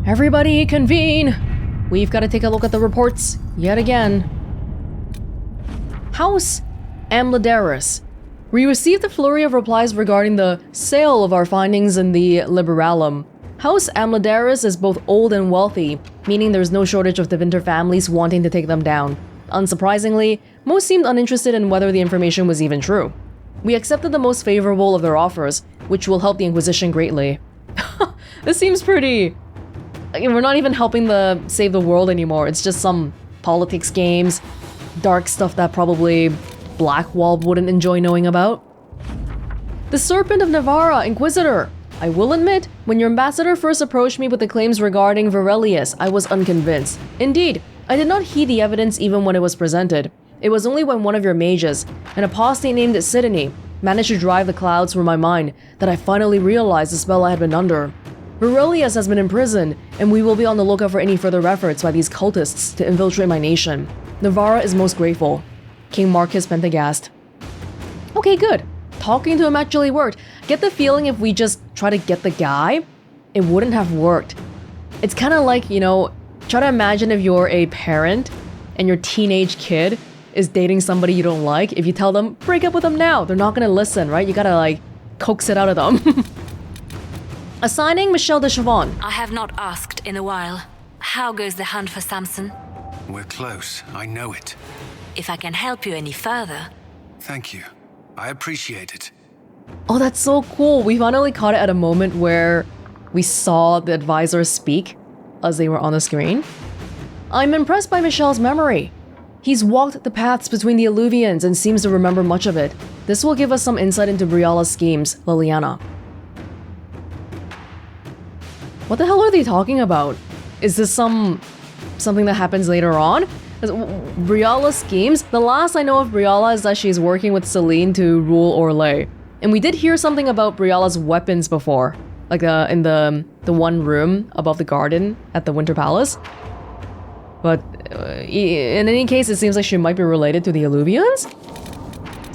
Everybody convene! We've got to take a look at the reports yet again. House Amladaris. We received a flurry of replies regarding the sale of our findings in the Liberalum. House Amladaris is both old and wealthy, meaning there's no shortage of Devinter families wanting to take them down. Unsurprisingly, most seemed uninterested in whether the information was even true. We accepted the most favorable of their offers, which will help the Inquisition greatly. This seems pretty... We're not even helping save the world anymore. It's just some politics games, dark stuff that probably Blackwall wouldn't enjoy knowing about. The Serpent of Navarra, Inquisitor. I will admit, when your ambassador first approached me with the claims regarding Virelius, I was unconvinced. Indeed, I did not heed the evidence even when it was presented. It was only when one of your mages, an apostate named Sidney, managed to drive the clouds through my mind that I finally realized the spell I had been under. Virelius has been imprisoned, and we will be on the lookout for any further efforts by these cultists to infiltrate my nation. Navarra is most grateful. King Marcus Pentagast. Okay, good. Talking to him actually worked. Get the feeling if we just try to get the guy, it wouldn't have worked. It's kind of like, try to imagine if you're a parent and your teenage kid is dating somebody you don't like. If you tell them, break up with them now, they're not gonna listen, right? You gotta coax it out of them. Assigning Michelle de Chavon. I have not asked in a while. How goes the hunt for Samson? We're close, I know it. If I can help you any further... Thank you. I appreciate it. Oh, that's so cool. We finally caught it at a moment where we saw the advisors speak as they were on the screen. I'm impressed by Michelle's memory. He's walked the paths between the Alluvians and seems to remember much of it. This will give us some insight into Briala's schemes, Liliana. What the hell are they talking about? Is this something that happens later on? Briala's schemes? The last I know of Briala is that she's working with Celine to rule Orlais. And we did hear something about Briala's weapons before. In the one room above the garden at the Winter Palace. But in any case, it seems like she might be related to the Alluvians?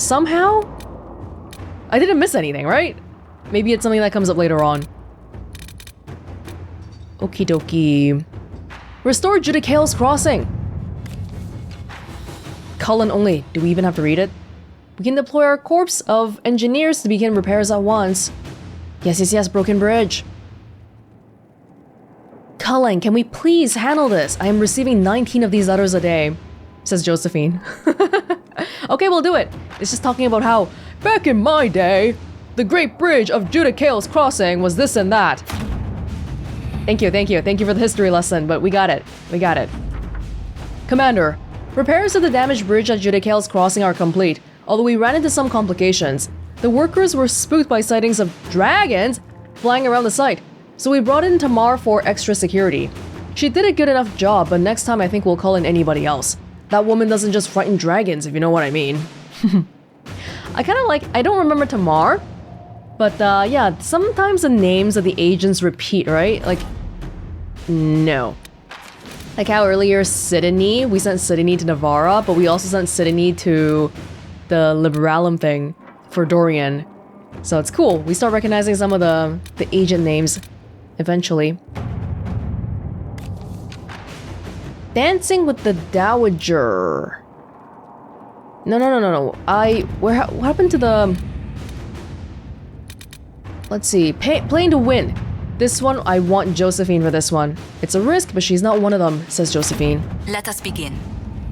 Somehow? I didn't miss anything, right? Maybe it's something that comes up later on. Okie dokie. Restore Judicale's Crossing. Cullen only. Do we even have to read it? We can deploy our corps of engineers to begin repairs at once. Yes, Broken Bridge. Cullen, can we please handle this? I am receiving 19 of these letters a day, says Josephine. Okay, we'll do it. It's just talking about how, back in my day, the Great Bridge of Judicale's Crossing was this and that. Thank you for the history lesson, but we got it. Commander, repairs to the damaged bridge at Judicale's Crossing are complete, although we ran into some complications. The workers were spooked by sightings of dragons flying around the site, so we brought in Tamar for extra security. She did a good enough job, but next time I think we'll call in anybody else. That woman doesn't just frighten dragons, if you know what I mean. I don't remember Tamar, but yeah, sometimes the names of the agents repeat, right? No. Like how earlier Sidney, we sent Sidney to Navarra, but we also sent Sidney to the Liberalum thing for Dorian. So it's cool. We start recognizing some of the agent names eventually. Dancing with the Dowager. No. What happened to the... Let's see. Playing to win. This one, I want Josephine for this one. It's a risk, but she's not one of them, says Josephine. Let us begin.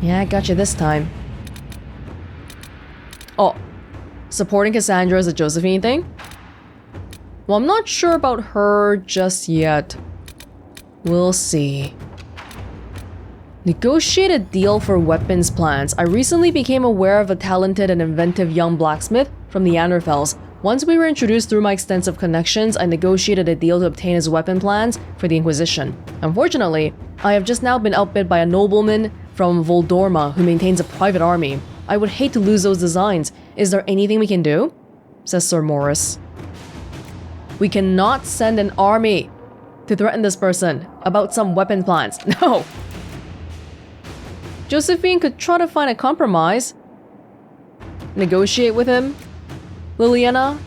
Yeah, I got you this time. Oh, supporting Cassandra is a Josephine thing? Well, I'm not sure about her just yet. We'll see. Negotiate a deal for weapons plans. I recently became aware of a talented and inventive young blacksmith from the Anderfels. Once we were introduced through my extensive connections, I negotiated a deal to obtain his weapon plans for the Inquisition. Unfortunately, I have just now been outbid by a nobleman from Voldorma who maintains a private army. I would hate to lose those designs. Is there anything we can do? Says Sir Morris. We cannot send an army to threaten this person about some weapon plans. No! Josephine could try to find a compromise. Negotiate with him. Liliana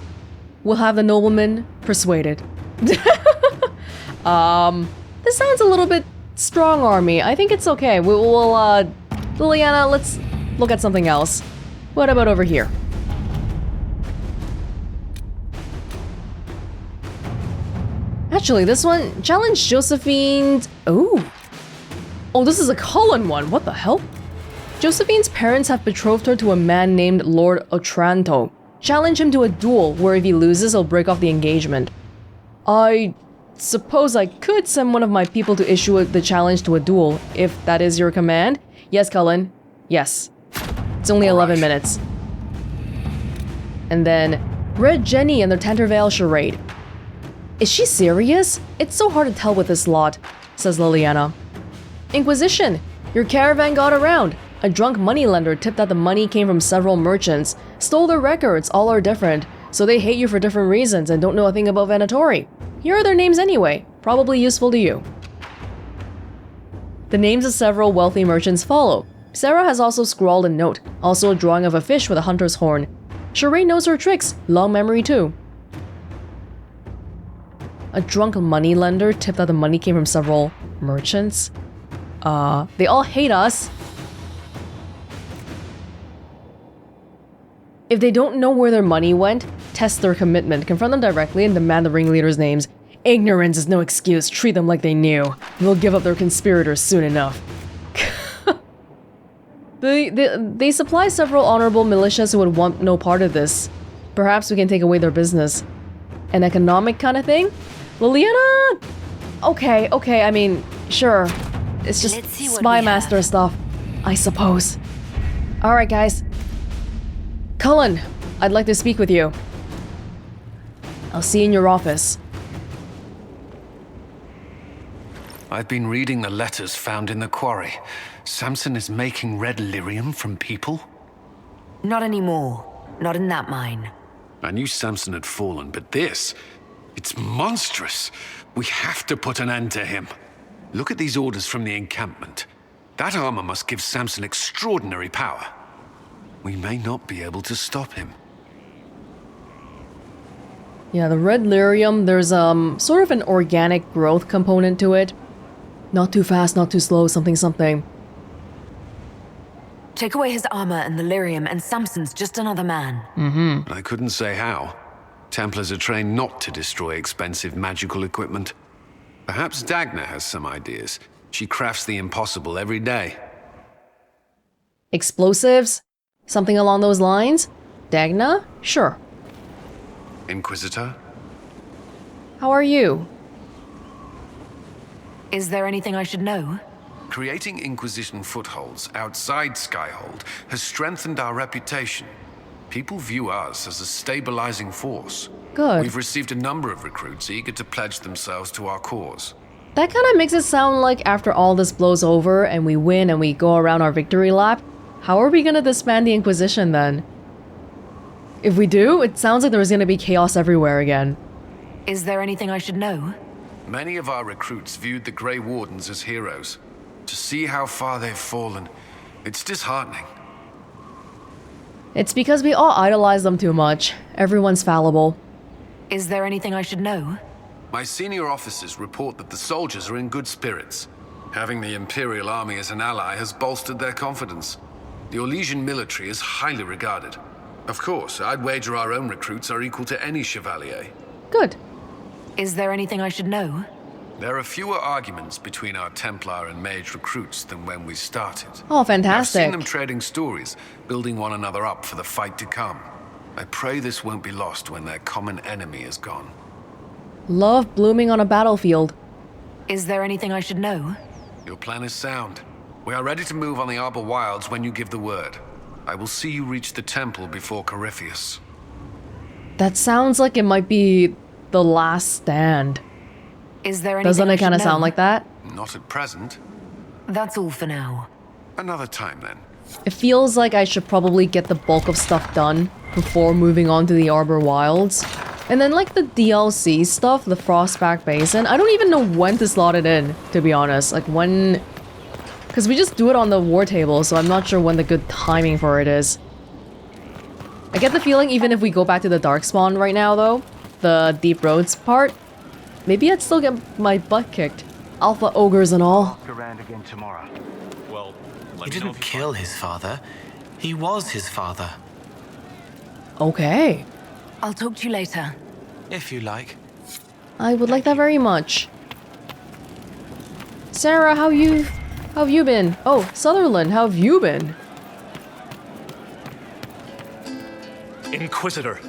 will have the nobleman persuaded. This sounds a little bit strong-army. I think it's okay. Liliana, let's look at something else. What about over here? Actually, this one, challenge Josephine. Oh, this is a Cullen one. What the hell? Josephine's parents have betrothed her to a man named Lord Otranto. Challenge him to a duel, where if he loses, he'll break off the engagement. I suppose I could send one of my people to issue the challenge to a duel, if that is your command. Yes, Cullen. Yes. It's only 11 minutes. And then, Red Jenny and the Tantervale charade. Is she serious? It's so hard to tell with this lot, says Liliana. Inquisition! Your caravan got around. A drunk moneylender tipped that the money came from several merchants, stole their records, all are different, so they hate you for different reasons and don't know a thing about Venatori. Here are their names anyway, probably useful to you. The names of several wealthy merchants follow. Sarah has also scrawled a note, also a drawing of a fish with a hunter's horn. Charade knows her tricks, long memory too. A drunk moneylender tipped that the money came from several merchants. They all hate us. If they don't know where their money went, test their commitment, confront them directly, and demand the ringleaders' names. Ignorance is no excuse, treat them like they knew. They'll give up their conspirators soon enough. They supply several honorable militias who would want no part of this. Perhaps we can take away their business. An economic kind of thing? Liliana? Okay, I mean, sure. It's just spy master stuff, I suppose. Alright, guys. Cullen, I'd like to speak with you. I'll see you in your office. I've been reading the letters found in the quarry. Samson is making red lyrium from people? Not anymore. Not in that mine. I knew Samson had fallen, but this... it's monstrous. We have to put an end to him. Look at these orders from the encampment. That armor must give Samson extraordinary power. We may not be able to stop him. Yeah, the red lyrium, there's sort of an organic growth component to it. Not too fast, not too slow, something. Take away his armor and the lyrium, and Samson's just another man. I couldn't say how. Templars are trained not to destroy expensive magical equipment. Perhaps Dagna has some ideas. She crafts the impossible every day. Explosives? Something along those lines? Dagna? Sure. Inquisitor? How are you? Is there anything I should know? Creating Inquisition footholds outside Skyhold has strengthened our reputation. People view us as a stabilizing force. Good. We've received a number of recruits eager to pledge themselves to our cause. That kind of makes it sound like after all this blows over and we win and we go around our victory lap, how are we gonna disband the Inquisition then? If we do, it sounds like there's gonna be chaos everywhere again. Is there anything I should know? Many of our recruits viewed the Grey Wardens as heroes. To see how far they've fallen, it's disheartening. It's because we all idolize them too much. Everyone's fallible. Is there anything I should know? My senior officers report that the soldiers are in good spirits. Having the Imperial Army as an ally has bolstered their confidence. The Orlesian military is highly regarded. Of course, I'd wager our own recruits are equal to any chevalier. Good. Is there anything I should know? There are fewer arguments between our Templar and Mage recruits than when we started. Oh, I've fantastic. seen them trading stories, building one another up for the fight to come. I pray this won't be lost when their common enemy is gone. Love blooming on a battlefield. Is there anything I should know? Your plan is sound. We are ready to move on the Arbor Wilds when you give the word. I will see you reach the temple before Corypheus. That sounds like it might be the last stand. Is there anything Doesn't I it should kind of know? sound like that? Not at present. That's all for now. Another time then. It feels like I should probably get the bulk of stuff done before moving on to the Arbor Wilds. And then like the DLC stuff, the Frostback Basin, I don't even know when to slot it in, to be honest. Like when... Because we just do it on the war table, so I'm not sure when the good timing for it is. I get the feeling even if we go back to the Darkspawn right now though, the Deep Roads part, maybe I'd still get my butt kicked. alpha ogres and all. Ask around again tomorrow. Well, He didn't kill his father. He was his father, Okay. I'll talk to you later. if you like. I would like that very much. Sarah, how have you been? Oh, Sutherland, how have you been? Inquisitor.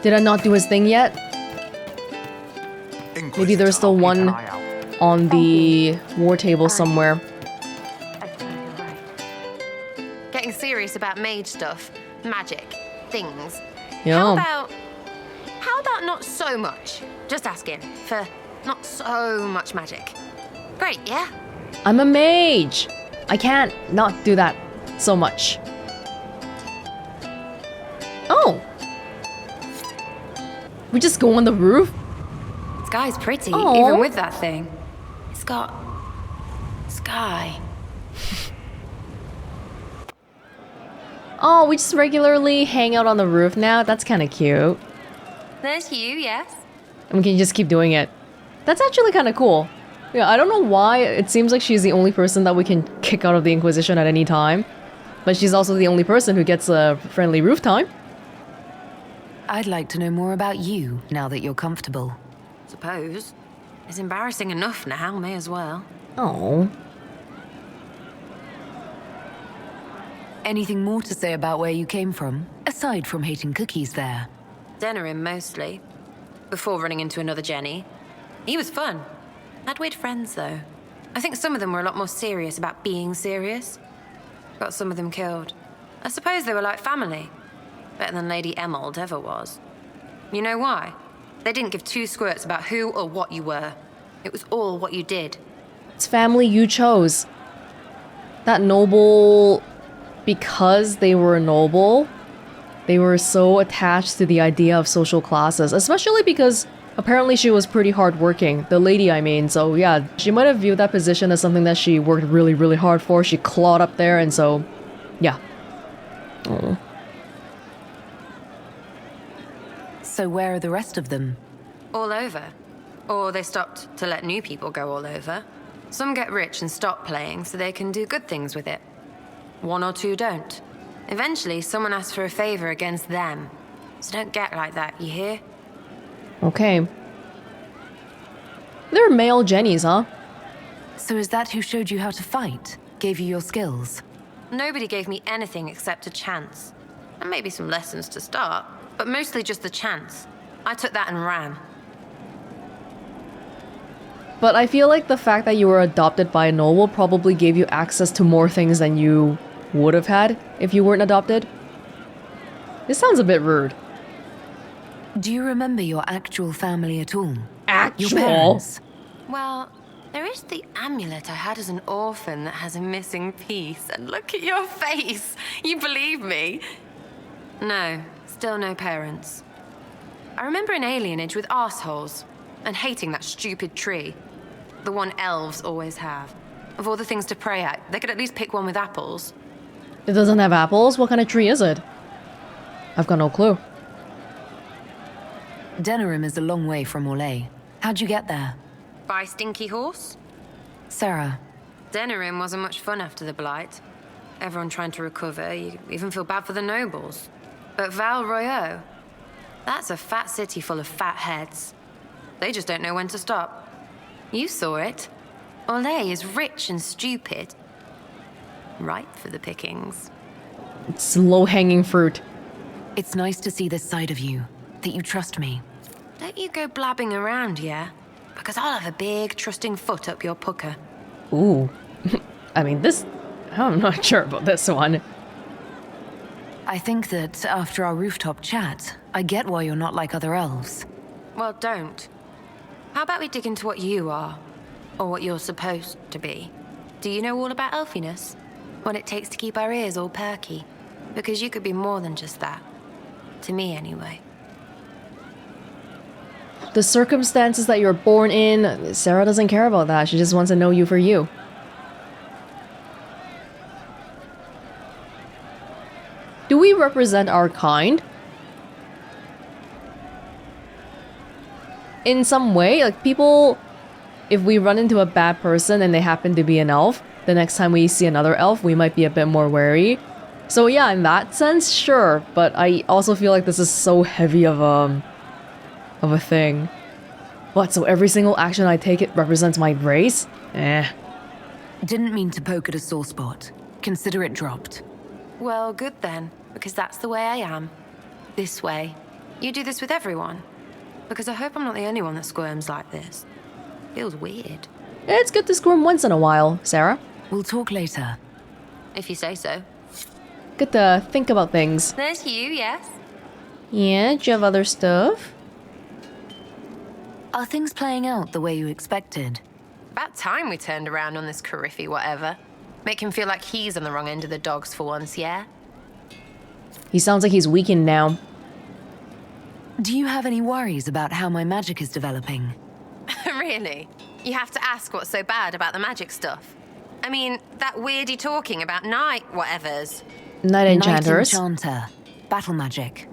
Did I not do his thing yet? Maybe there's still one on the war table somewhere. Getting serious about mage stuff, magic, things. Yeah. How about not so much? Just asking for not so much magic. Great, yeah? I'm a mage. I can't not do that so much. Oh. We just go on the roof? Sky's pretty, Aw. even with that thing. It's got sky. Oh, we just regularly hang out on the roof now? That's kind of cute. There's you, yes? And we can just keep doing it. That's actually kind of cool. Yeah, I don't know why. It seems like she's the only person that we can kick out of the Inquisition at any time. But she's also the only person who gets a friendly roof time. I'd like to know more about you now that you're comfortable. Suppose. It's embarrassing enough now, may as well. Oh. Anything more to say about where you came from, aside from hating cookies there? Denerim mostly. Before running into another Jenny. He was fun. Had weird friends, though. I think some of them were a lot more serious about being serious. Got some of them killed. I suppose they were like family. Better than Lady Emerald ever was. You know why? They didn't give two squirts about who or what you were. It was all what you did. It's family you chose. That noble... Because they were noble, they were so attached to the idea of social classes, especially because apparently she was pretty hardworking, the lady I mean, so yeah, she might have viewed that position as something that she worked really, really hard for, she clawed up there, and so, yeah. Oh. So where are the rest of them? All over. Or they stopped to let new people go all over. Some get rich and stop playing so they can do good things with it. One or two don't. Eventually, someone asks for a favor against them. So don't get like that, you hear? Okay. They're male Jennies, huh? So is that who showed you how to fight? Gave you your skills? Nobody gave me anything except a chance. And maybe some lessons to start, but mostly just the chance. I took that and ran. But I feel like the fact that you were adopted by a noble probably gave you access to more things than you would have had if you weren't adopted. This sounds a bit rude. Do you remember your actual family at all? Actual? Your parents? Well, there is the amulet I had as an orphan that has a missing piece. And look at your face. You believe me? No, still no parents. I remember an alienage with arseholes and hating that stupid tree. The one elves always have. Of all the things to pray at, they could at least pick one with apples. It doesn't have apples? What kind of tree is it? I've got no clue. Denerim is a long way from Orlais. How'd you get there? By Stinky Horse? Sarah. Denerim wasn't much fun after the Blight. Everyone trying to recover, you even feel bad for the nobles. But Val Royeaux, that's a fat city full of fat heads. They just don't know when to stop. You saw it. Orlais is rich and stupid. Ripe for the pickings. It's low-hanging fruit. It's nice to see this side of you, that you trust me. Don't you go blabbing around, yeah? Because I'll have a big trusting foot up your pucker. Ooh. I mean, this... I'm not sure about this one. I think that after our rooftop chat, I get why you're not like other elves. Well, don't. How about we dig into what you are? Or what you're supposed to be? Do you know all about elfiness? What it takes to keep our ears all perky? Because you could be more than just that. To me, anyway. The circumstances that you're born in, Sarah doesn't care about that. She just wants to know you for you. Do we represent our kind? In some way? Like, people if we run into a bad person and they happen to be an elf, the next time we see another elf, we might be a bit more wary. So yeah, in that sense, sure. But I also feel like this is so heavy of a thing. What, so every single action I take it represents my race? Eh. Didn't mean to poke at a sore spot. Consider it dropped. Well, good then, because that's the way I am. This way. You do this with everyone. Because I hope I'm not the only one that squirms like this. Feels weird. It's good to squirm once in a while, Sarah. We'll talk later. If you say so. Good to think about things. There's you, yes? Yeah, do you have other stuff? Are things playing out the way you expected? About time we turned around on this Cariffy whatever. Make him feel like he's on the wrong end of the dogs for once, yeah? He sounds like he's weakened now. Do you have any worries about how my magic is developing? Really? You have to ask what's so bad about the magic stuff. I mean, that weirdy talking about night whatevers. Night enchanters. Night enchanter. Battle magic.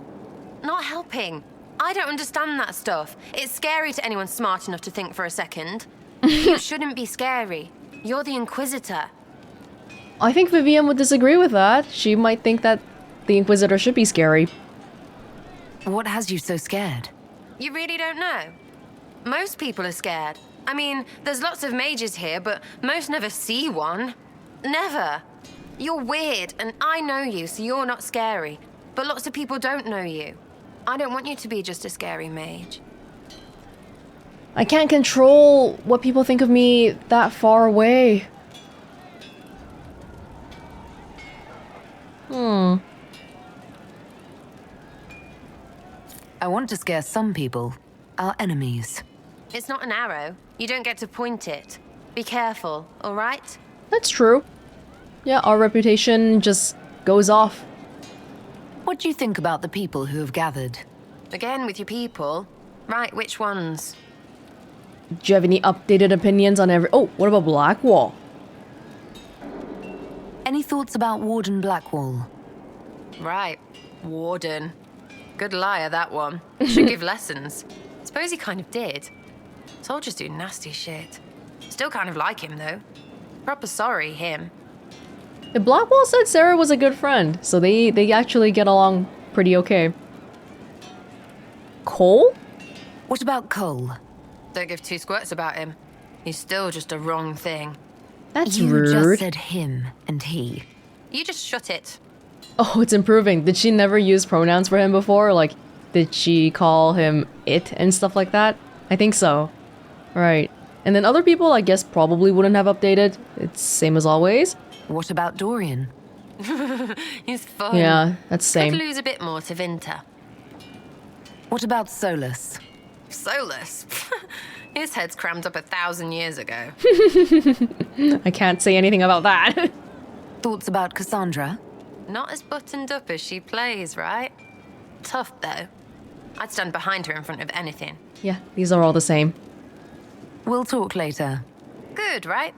Not helping. I don't understand that stuff. It's scary to anyone smart enough to think for a second. You shouldn't be scary. You're the Inquisitor. I think Vivian would disagree with that. She might think that the Inquisitor should be scary. What has you so scared? You really don't know? Most people are scared. I mean, there's lots of mages here, but most never see one. Never. You're weird, and I know you, so you're not scary. But lots of people don't know you. I don't want you to be just a scary mage. I can't control what people think of me that far away. I want to scare some people. Our enemies. It's not an arrow. You don't get to point it. Be careful, all right? That's true. Yeah, our reputation just goes off. What do you think about the people who have gathered? Again with your people. Right, which ones? Do you have any updated opinions on every... Oh, what about Blackwall? Any thoughts about Warden Blackwall? Right, Warden. Good liar, that one. Should give lessons. Suppose he kind of did. Soldiers do nasty shit. Still kind of like him, though. Proper sorry, him. Blackwall said Sarah was a good friend, so they actually get along pretty okay. Cole? What about Cole? Don't give two squirts about him. He's still just a wrong thing. That's You rude. just said him and he. You just shut it. Oh, it's improving. Did she never use pronouns for him before? Like, did she call him it and stuff like that? I think so. Right. And then other people, I guess, probably wouldn't have updated. It's same as always. What about Dorian? He's fun. Yeah, that's Could same. lose a bit more to Vinter. What about Solus? Solus. His head's crammed up 1,000 years ago. I can't say anything about that. Thoughts about Cassandra? Not as buttoned up as she plays, right? Tough, though. I'd stand behind her in front of anything. Yeah, these are all the same. We'll talk later. Good, right?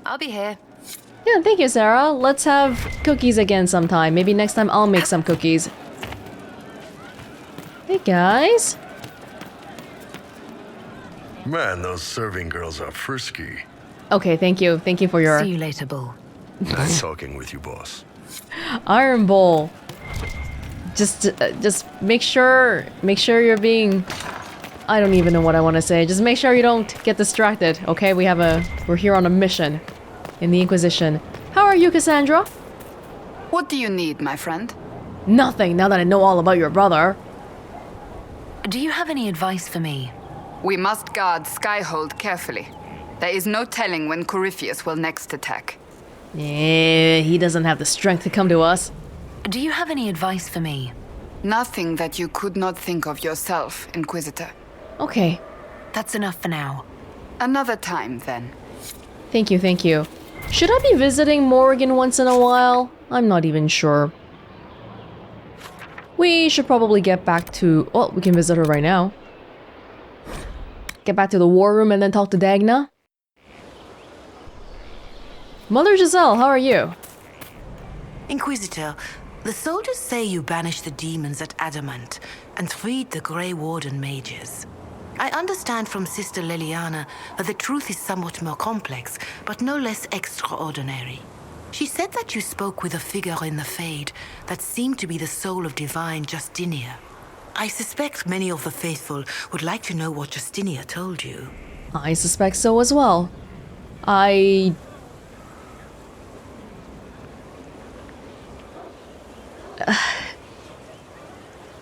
I'll be here. Yeah, thank you, Sarah. Let's have cookies again sometime. Maybe next time I'll make some cookies. Hey, guys. Man, those serving girls are frisky. Okay, thank you. Thank you for your See you later, Bull. Nice talking with you, boss. Iron Bowl. Just make sure you're being... I don't even know what I want to say. Just make sure you don't get distracted, okay? We're here on a mission in the Inquisition. How are you, Cassandra? What do you need, my friend? Nothing, now that I know all about your brother. Do you have any advice for me? We must guard Skyhold carefully. There is no telling when Corypheus will next attack. Yeah, he doesn't have the strength to come to us. Do you have any advice for me? Nothing that you could not think of yourself, Inquisitor. Okay, That's enough for now. Another time, then. thank you, thank you. Should I be visiting Morrigan once in a while? I'm not even sure. We should probably get back to... Well, we can visit her right now. Get back to the war room and then talk to Dagna. Mother Giselle, how are you? Inquisitor, the soldiers say you banished the demons at Adamant and freed the Grey Warden mages. I understand from Sister Liliana that the truth is somewhat more complex, but no less extraordinary. She said that you spoke with a figure in the Fade that seemed to be the soul of divine Justinia. I suspect many of the faithful would like to know what Justinia told you. I suspect so as well.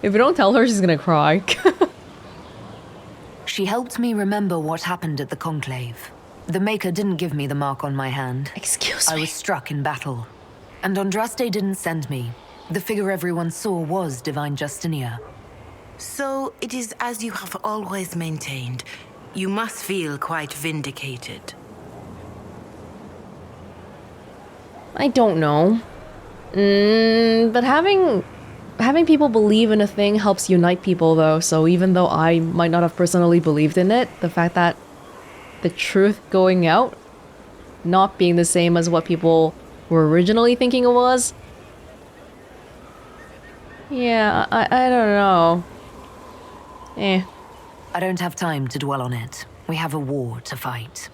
If we don't tell her, she's gonna cry. She helped me remember what happened at the Conclave. The Maker didn't give me the mark on my hand. Excuse me. I was struck in battle. And Andraste didn't send me. The figure everyone saw was Divine Justinia. So it is as you have always maintained. You must feel quite vindicated. I don't know. But having people believe in a thing helps unite people, though. So even though I might not have personally believed in it, the fact that the truth going out not being the same as what people were originally thinking it was. Yeah, I don't know. I don't have time to dwell on it. We have a war to fight.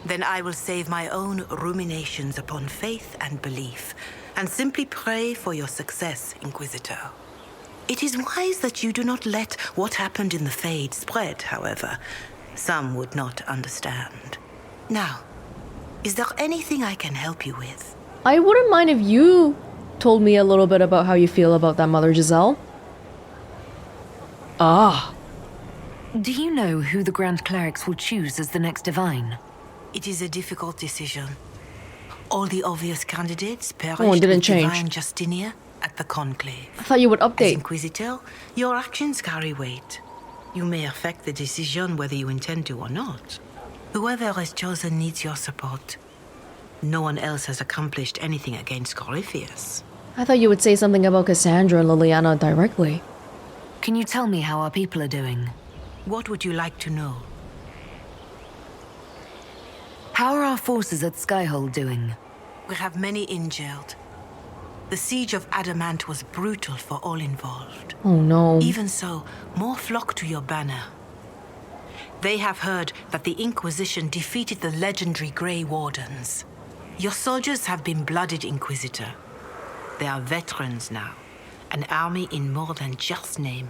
Then I will save my own ruminations upon faith and belief, and simply pray for your success, Inquisitor. It is wise that you do not let what happened in the Fade spread, however. Some would not understand. Now, is there anything I can help you with? I wouldn't mind if you told me a little bit about how you feel about that, Mother Giselle. Ah. Do you know who the Grand Clerics will choose as the next Divine? It is a difficult decision. All the obvious candidates perished it didn't with change. Divine Justinia at the Conclave. I thought you would As update. Inquisitor, your actions carry weight. You may affect the decision whether you intend to or not. Whoever is chosen needs your support. No one else has accomplished anything against Corypheus. I thought you would say something about Cassandra and Liliana directly. Can you tell me how our people are doing? What would you like to know? How are our forces at Skyhold doing? We have many injured. The siege of Adamant was brutal for all involved. Oh no. Even so, more flock to your banner. They have heard that the Inquisition defeated the legendary Grey Wardens. Your soldiers have been blooded, Inquisitor. They are veterans now, an army in more than just name.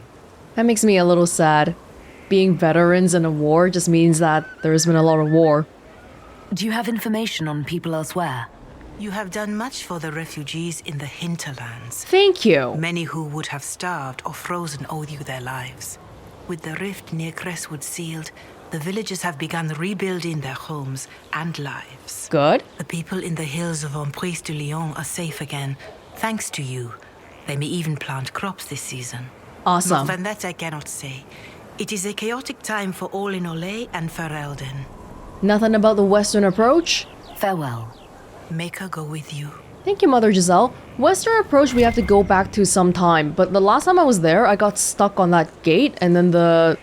That makes me a little sad. Being veterans in a war just means that there's been a lot of war. Do you have information on people elsewhere? You have done much for the refugees in the hinterlands. Thank you. Many who would have starved or frozen owe you their lives. With the rift near Crestwood sealed, the villagers have begun rebuilding their homes and lives. Good. The people in the hills of Emprise de Lyon are safe again, thanks to you. They may even plant crops this season. Awesome. More than that I cannot say. It is a chaotic time for all in Olay and Ferelden. Nothing about the Western approach? Farewell. Make her go with you. Thank you, Mother Giselle. Western approach we have to go back to sometime, but the last time I was there, I got stuck on that gate, and then the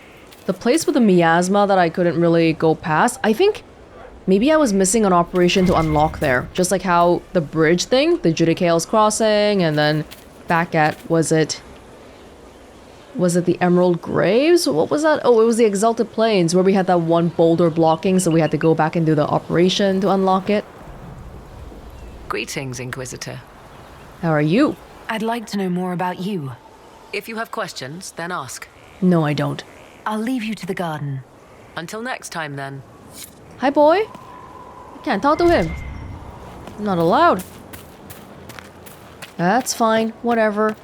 place with the miasma that I couldn't really go past. I think maybe I was missing an operation to unlock there. Just like how the bridge thing, the Judicale's Crossing, and then back at, was it the Emerald Graves? What was that? Oh, it was the Exalted Plains, where we had that one boulder blocking, so we had to go back and do the operation to unlock it. Greetings, Inquisitor. How are you? I'd like to know more about you. If you have questions, then ask. No, I don't. I'll leave you to the garden. Until next time, then. Hi, boy. I can't talk to him. I'm not allowed. That's fine. Whatever.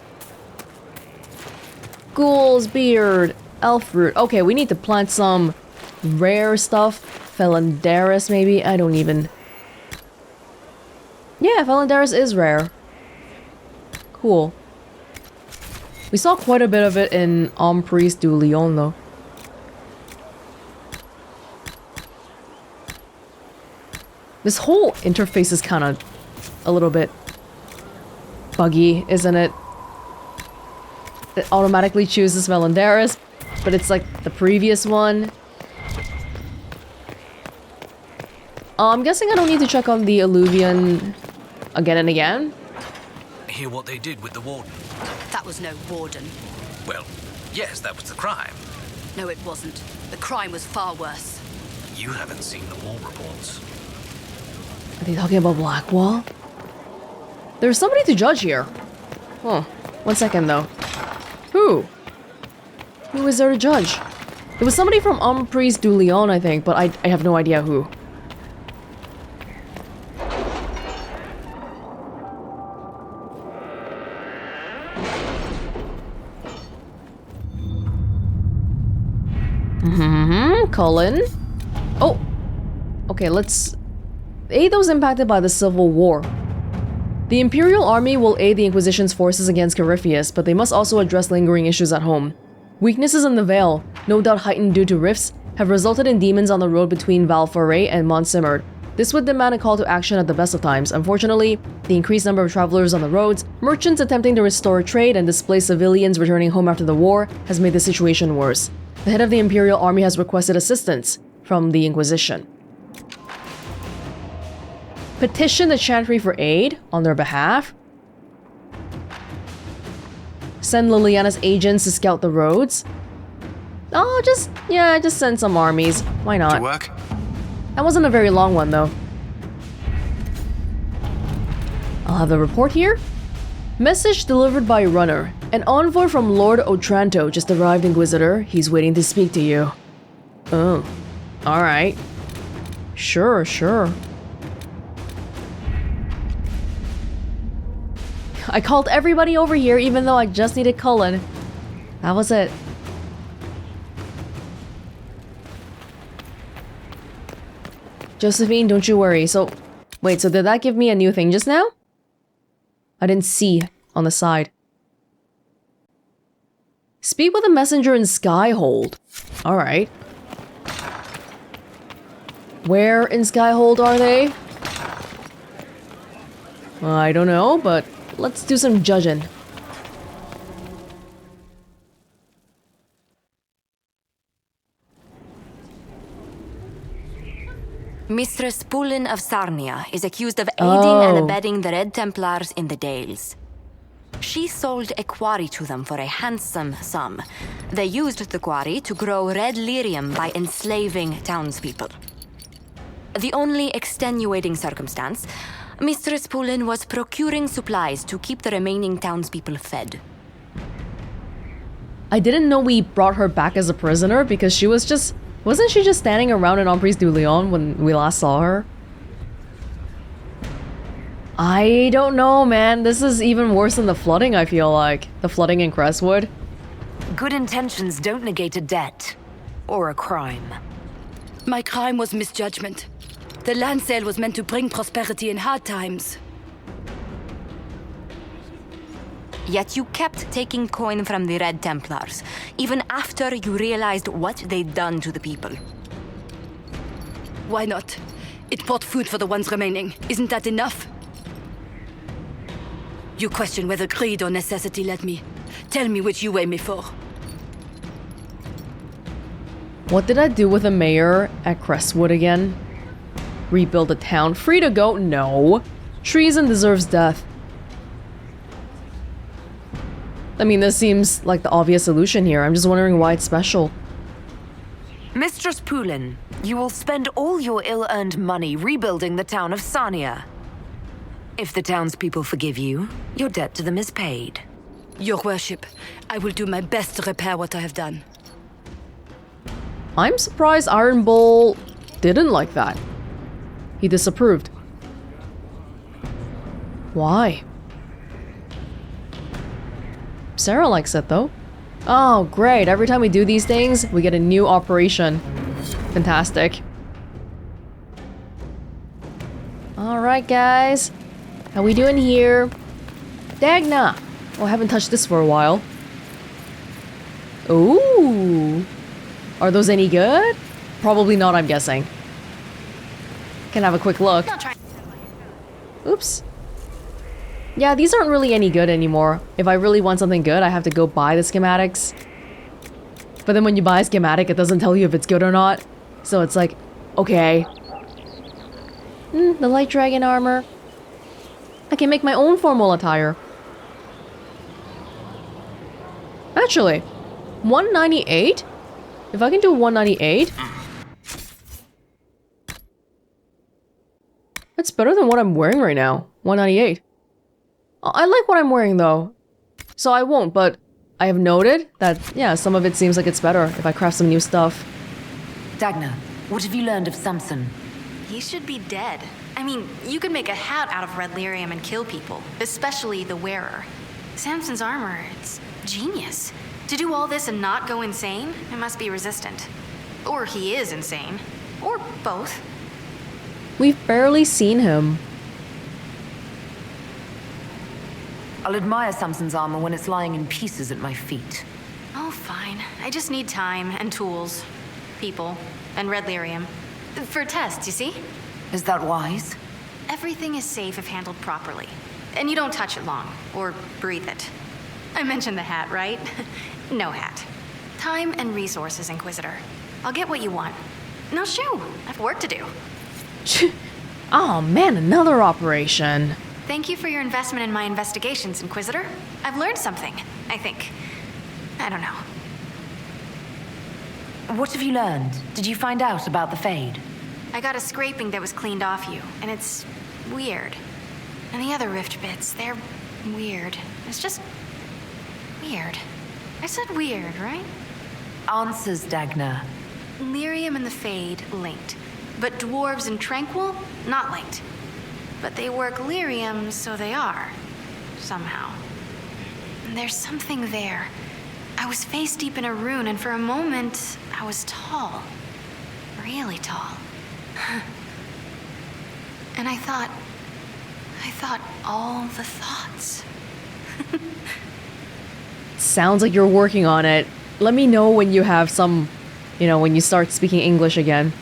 Ghoul's beard. Elf root. Okay, we need to plant some rare stuff. Felandaris, maybe? I don't even... Yeah, Felandaris is rare. Cool. We saw quite a bit of it in Emprise du Lion, though. This whole interface is kind of a little bit buggy, isn't it? It automatically chooses Felandaris, but it's like the previous one. I'm guessing I don't need to check on the Alluvian again and again. Hear what they did with the warden? That was no warden. Well, yes, that was the crime. No, it wasn't. The crime was far worse. You haven't seen the war reports. Are they talking about Blackwall? There's somebody to judge here. Huh. 1 second though. Who? Who is there to judge? It was somebody from Emprise du Lion, I think, but I have no idea who. Cullen. Oh! Okay, let's aid those impacted by the Civil War. The Imperial Army will aid the Inquisition's forces against Corypheus, but they must also address lingering issues at home. Weaknesses in the Vale, no doubt heightened due to rifts, have resulted in demons on the road between Val Foret and Mont Simard. This would demand a call to action at the best of times. Unfortunately, the increased number of travelers on the roads, merchants attempting to restore trade, and displaced civilians returning home after the war has made the situation worse. The head of the Imperial Army has requested assistance from the Inquisition. Petition the Chantry for aid on their behalf. Send Liliana's agents to scout the roads. Oh, just send some armies. Why not? To work? That wasn't a very long one, though. I'll have the report here. Message delivered by runner. An envoy from Lord Otranto just arrived, Inquisitor. He's waiting to speak to you. Oh. Alright. Sure. I called everybody over here even though I just needed Cullen. That was it. Josephine, don't you worry. So, wait, so did that give me a new thing just now? I didn't see on the side. Speak with a messenger in Skyhold. Alright. Where in Skyhold are they? I don't know, but let's do some judging. Mistress Pullen of Sarnia is accused of aiding and abetting the Red Templars in the Dales. She sold a quarry to them for a handsome sum. They used the quarry to grow red lyrium by enslaving townspeople. The only extenuating circumstance, Mistress Pullen was procuring supplies to keep the remaining townspeople fed. I didn't know we brought her back as a prisoner because she was just... Wasn't she just standing around in Emprise du Lion when we last saw her? I don't know, man. This is even worse than the flooding, I feel like. The flooding in Crestwood. Good intentions don't negate a debt. Or a crime. My crime was misjudgment. The land sale was meant to bring prosperity in hard times. Yet you kept taking coin from the Red Templars, even after you realized what they'd done to the people. Why not? It bought food for the ones remaining. Isn't that enough? You question whether greed or necessity led me. Tell me which you weigh me for. What did I do with the mayor at Crestwood again? Rebuild the town. Free to go? No. Treason deserves death. I mean, this seems like the obvious solution here. I'm just wondering why it's special. Mistress Pullen, you will spend all your ill-earned money rebuilding the town of Sarnia. If the townspeople forgive you, your debt to them is paid. Your worship, I will do my best to repair what I have done. I'm surprised Iron Bull didn't like that. He disapproved. Why? Sarah likes it though. Oh, great. Every time we do these things, we get a new operation. Fantastic. Alright, guys. How we doing here? Dagna! Oh, I haven't touched this for a while. Ooh. Are those any good? Probably not, I'm guessing. Can have a quick look. Oops. Yeah, these aren't really any good anymore. If I really want something good, I have to go buy the schematics. But then when you buy a schematic, it doesn't tell you if it's good or not. So it's like, okay. The light dragon armor. I can make my own formal attire. Actually, 198? If I can do 198... That's better than what I'm wearing right now. 198. I like what I'm wearing though. So I won't, but I have noted that, yeah, some of it seems like it's better if I craft some new stuff. Dagna, what have you learned of Samson? He should be dead. I mean, you could make a hat out of red lyrium and kill people, especially the wearer. Samson's armor, it's genius. To do all this and not go insane, it must be resistant. Or he is insane. Or both. We've barely seen him. I'll admire Samson's armor when it's lying in pieces at my feet. Oh, fine. I just need time and tools, people, and red lyrium. For tests, you see? Is that wise? Everything is safe if handled properly. And you don't touch it long, or breathe it. I mentioned the hat, right? No hat. Time and resources, Inquisitor. I'll get what you want. Now shoo, I've work to do. Oh man, another operation. Thank you for your investment in my investigations, Inquisitor. I've learned something, I think. I don't know. What have you learned? Did you find out about the Fade? I got a scraping that was cleaned off you, and it's weird. And the other rift bits, they're weird. It's just weird. I said weird, right? Answers, Dagna. Lyrium and the Fade linked, but dwarves and Tranquil not linked. But they work lyrium, so they are. Somehow. And there's something there. I was face deep in a rune, and for a moment, I was tall. Really tall. And I thought all the thoughts. Sounds like you're working on it. Let me know when you have some, you know, when you start speaking English again.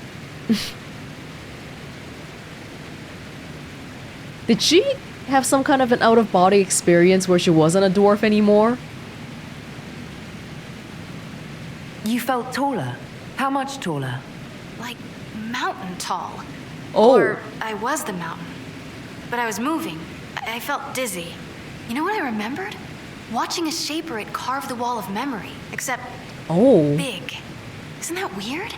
Did she have some kind of an out-of-body experience where she wasn't a dwarf anymore? You felt taller? How much taller? Like mountain tall. Oh. Or I was the mountain. But I was moving. I felt dizzy. You know what I remembered? Watching a shaper it carve the wall of memory, except big. Isn't that weird?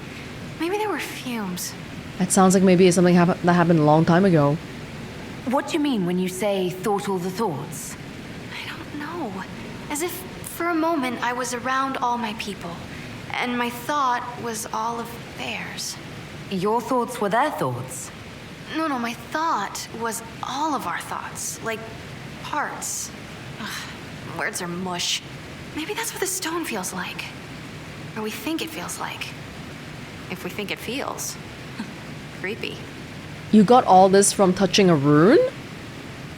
Maybe there were fumes. That sounds like maybe it's something that happened a long time ago. What do you mean when you say thought all the thoughts? I don't know. As if for a moment I was around all my people, and my thought was all of theirs. Your thoughts were their thoughts? No, my thought was all of our thoughts, like parts. Ugh, words are mush. Maybe that's what the stone feels like. Or we think it feels like. If we think it feels. Creepy. You got all this from touching a rune?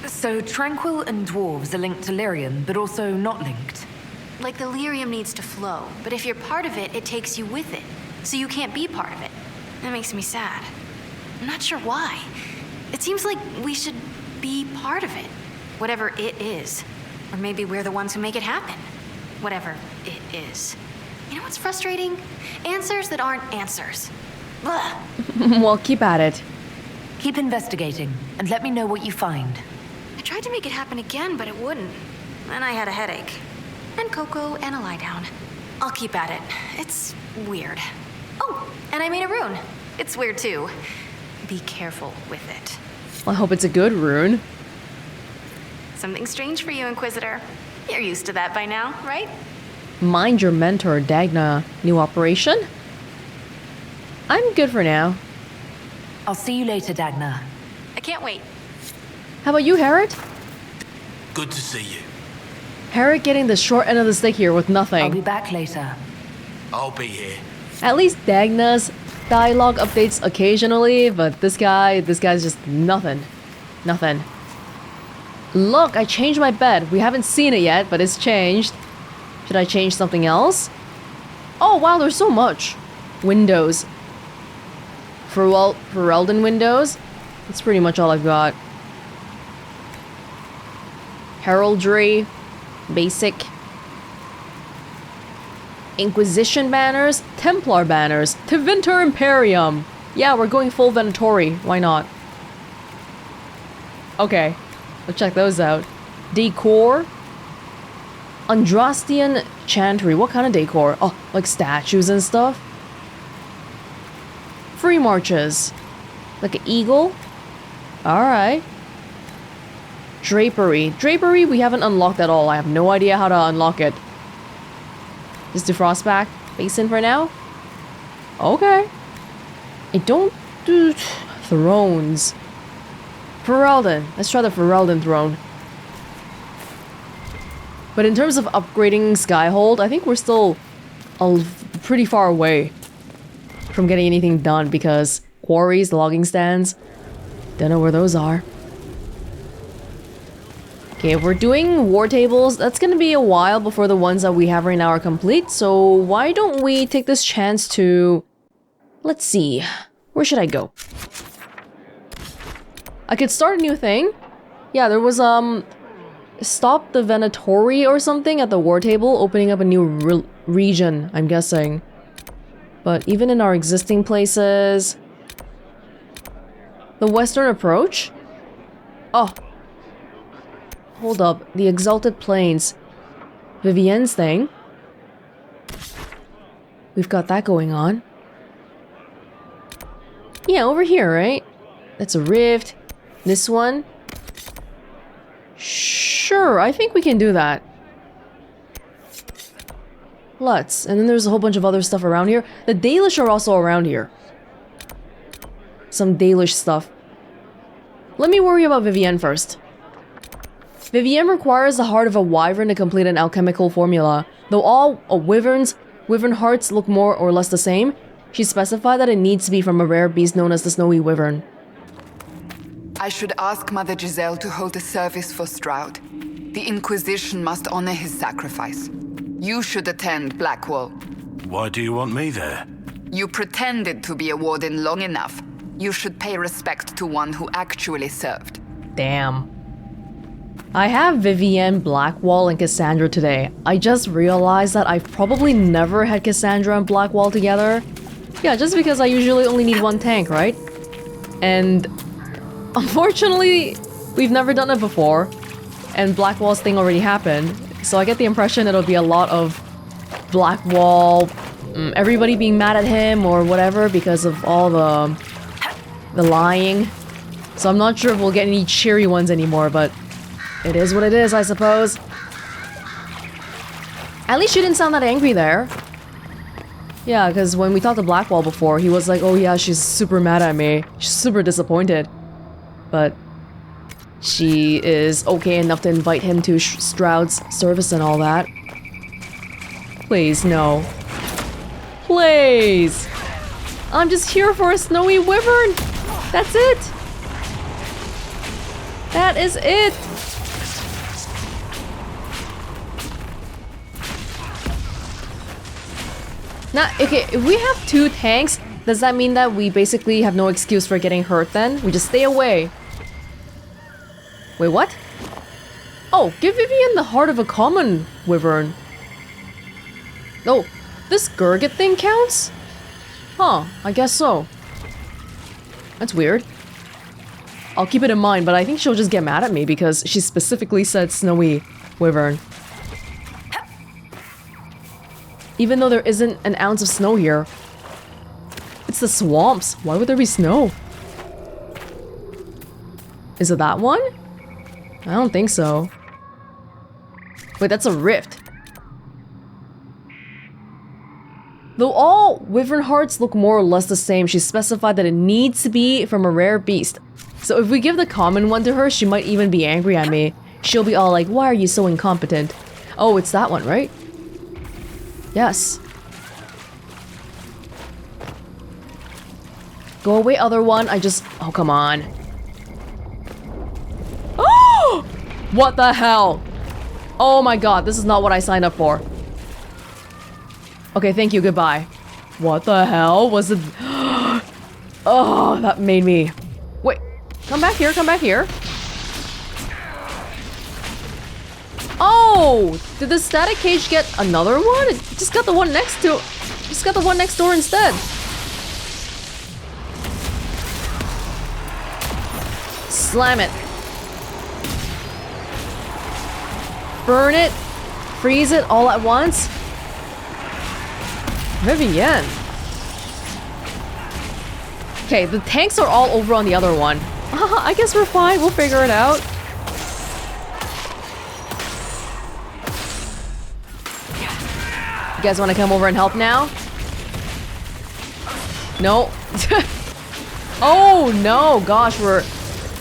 So Tranquil and dwarves are linked to lyrium, but also not linked. Like the lyrium needs to flow, but if you're part of it, it takes you with it. So you can't be part of it. That makes me sad. I'm not sure why. It seems like we should be part of it. Whatever it is. Or maybe we're the ones who make it happen. Whatever it is. You know what's frustrating? Answers that aren't answers. Blah. Well, keep at it. Keep investigating, and let me know what you find. I tried to make it happen again, but it wouldn't. Then I had a headache. And cocoa and a lie down. I'll keep at it. It's weird. Oh, and I made a rune. It's weird too. Be careful with it. Well, I hope it's a good rune. Something strange for you, Inquisitor. You're used to that by now, right? Mind your mentor, Dagna. New operation? I'm good for now. I'll see you later, Dagna. I can't wait. How about you, Harriet? Good to see you. Harriet getting the short end of the stick here with nothing. I'll be back later. I'll be here. At least Dagna's dialogue updates occasionally, but this guy's just nothing. Nothing. Look, I changed my bed. We haven't seen it yet, but it's changed. Should I change something else? Oh wow, there's so much. Windows. Ferelden windows? That's pretty much all I've got. Heraldry. Basic. Inquisition banners. Templar banners. Tevinter Imperium. Yeah, we're going full Venatori. Why not? Okay. Let's check those out. Decor. Andrastian Chantry. What kind of decor? Oh, like statues and stuff? Free marches. Like an eagle. Alright. Drapery. Drapery we haven't unlocked at all. I have no idea how to unlock it. Just defrost back. Basin for now? Okay. I don't do thrones. Ferelden. Let's try the Ferelden throne. But in terms of upgrading Skyhold, I think we're still pretty far away from getting anything done because quarries, logging stands, don't know where those are. Okay, if we're doing war tables, that's gonna be a while before the ones that we have right now are complete, so why don't we take this chance to... Let's see, where should I go? I could start a new thing. Yeah, there was, Stop the Venatori or something at the war table, opening up a new region, I'm guessing. But even in our existing places... The Western Approach? Oh. Hold up, the Exalted Plains. Vivienne's thing. We've got that going on. Yeah, over here, right? That's a rift. This one. Sure, I think we can do that. Let's. And then there's a whole bunch of other stuff around here. The Dalish are also around here. Some Dalish stuff. Let me worry about Vivienne first. Vivienne requires the heart of a wyvern to complete an alchemical formula. Though all wyvern hearts look more or less the same, she specified that it needs to be from a rare beast known as the snowy wyvern. I should ask Mother Giselle to hold a service for Stroud. The Inquisition must honor his sacrifice. You should attend Blackwall. Why do you want me there? You pretended to be a warden long enough. You should pay respect to one who actually served. Damn. I have Vivienne, Blackwall, and Cassandra today. I just realized that I've probably never had Cassandra and Blackwall together. Yeah, just because I usually only need one tank, right? And unfortunately, we've never done it before. And Blackwall's thing already happened. So I get the impression it'll be a lot of Blackwall, everybody being mad at him or whatever because of all the lying. So I'm not sure if we'll get any cheery ones anymore, but it is what it is, I suppose. At least she didn't sound that angry there. Yeah, because when we talked to Blackwall before, he was like, oh yeah, she's super mad at me. She's super disappointed. But she is okay enough to invite him to Stroud's service and all that. Please, no. Please! I'm just here for a snowy wyvern! That's it! That is it! Now, okay, if we have 2 tanks, does that mean that we basically have no excuse for getting hurt then? We just stay away. Wait, what? Oh, give Vivienne the heart of a common wyvern. Oh, this Gurgit thing counts? Huh, I guess so. That's weird. I'll keep it in mind, but I think she'll just get mad at me because she specifically said snowy wyvern. Even though there isn't an ounce of snow here. It's the swamps. Why would there be snow? Is it that one? I don't think so. Wait, that's a rift. Though all wyvern hearts look more or less the same, she specified that it needs to be from a rare beast. So if we give the common one to her, she might even be angry at me. She'll be all like, why are you so incompetent? Oh, it's that one, right? Yes. Go away, other one. Oh, come on. Oh! What the hell? Oh my god, this is not what I signed up for. Okay, thank you, goodbye. What the hell was it? Oh, that made me... Wait, come back here, come back here. Oh! Did the static cage get another one? It just got the one next to... Just got the one next door instead. Slam it. Burn it. Freeze it all at once. Vivienne. Okay, the tanks are all over on the other one. I guess we're fine. We'll figure it out. You guys want to come over and help now? No. Oh no, gosh, we're...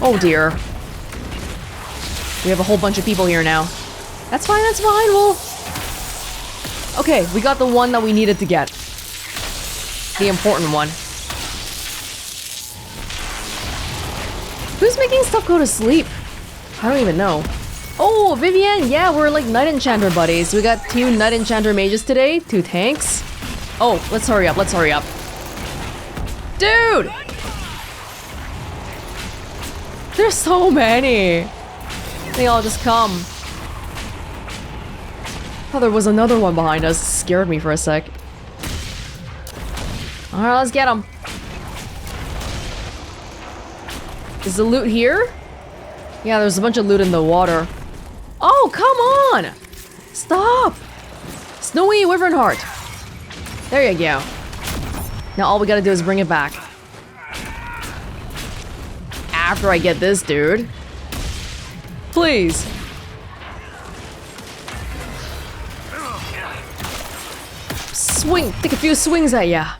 Oh dear. We have a whole bunch of people here now. That's fine, we'll... Okay, we got the one that we needed to get. The important one. Who's making stuff go to sleep? I don't even know. Oh, Vivienne! Yeah, we're like Knight Enchanter buddies. We got 2 Knight Enchanter mages today, 2 tanks. Oh, let's hurry up, Dude! There's so many! They all just come. Oh, there was another one behind us. Scared me for a sec. Alright, let's get him. Is the loot here? Yeah, there's a bunch of loot in the water. Oh, come on! Stop! Snowy Wyvern Heart. There you go. Now all we gotta do is bring it back. After I get this dude. Please. Swing! Take a few swings at ya.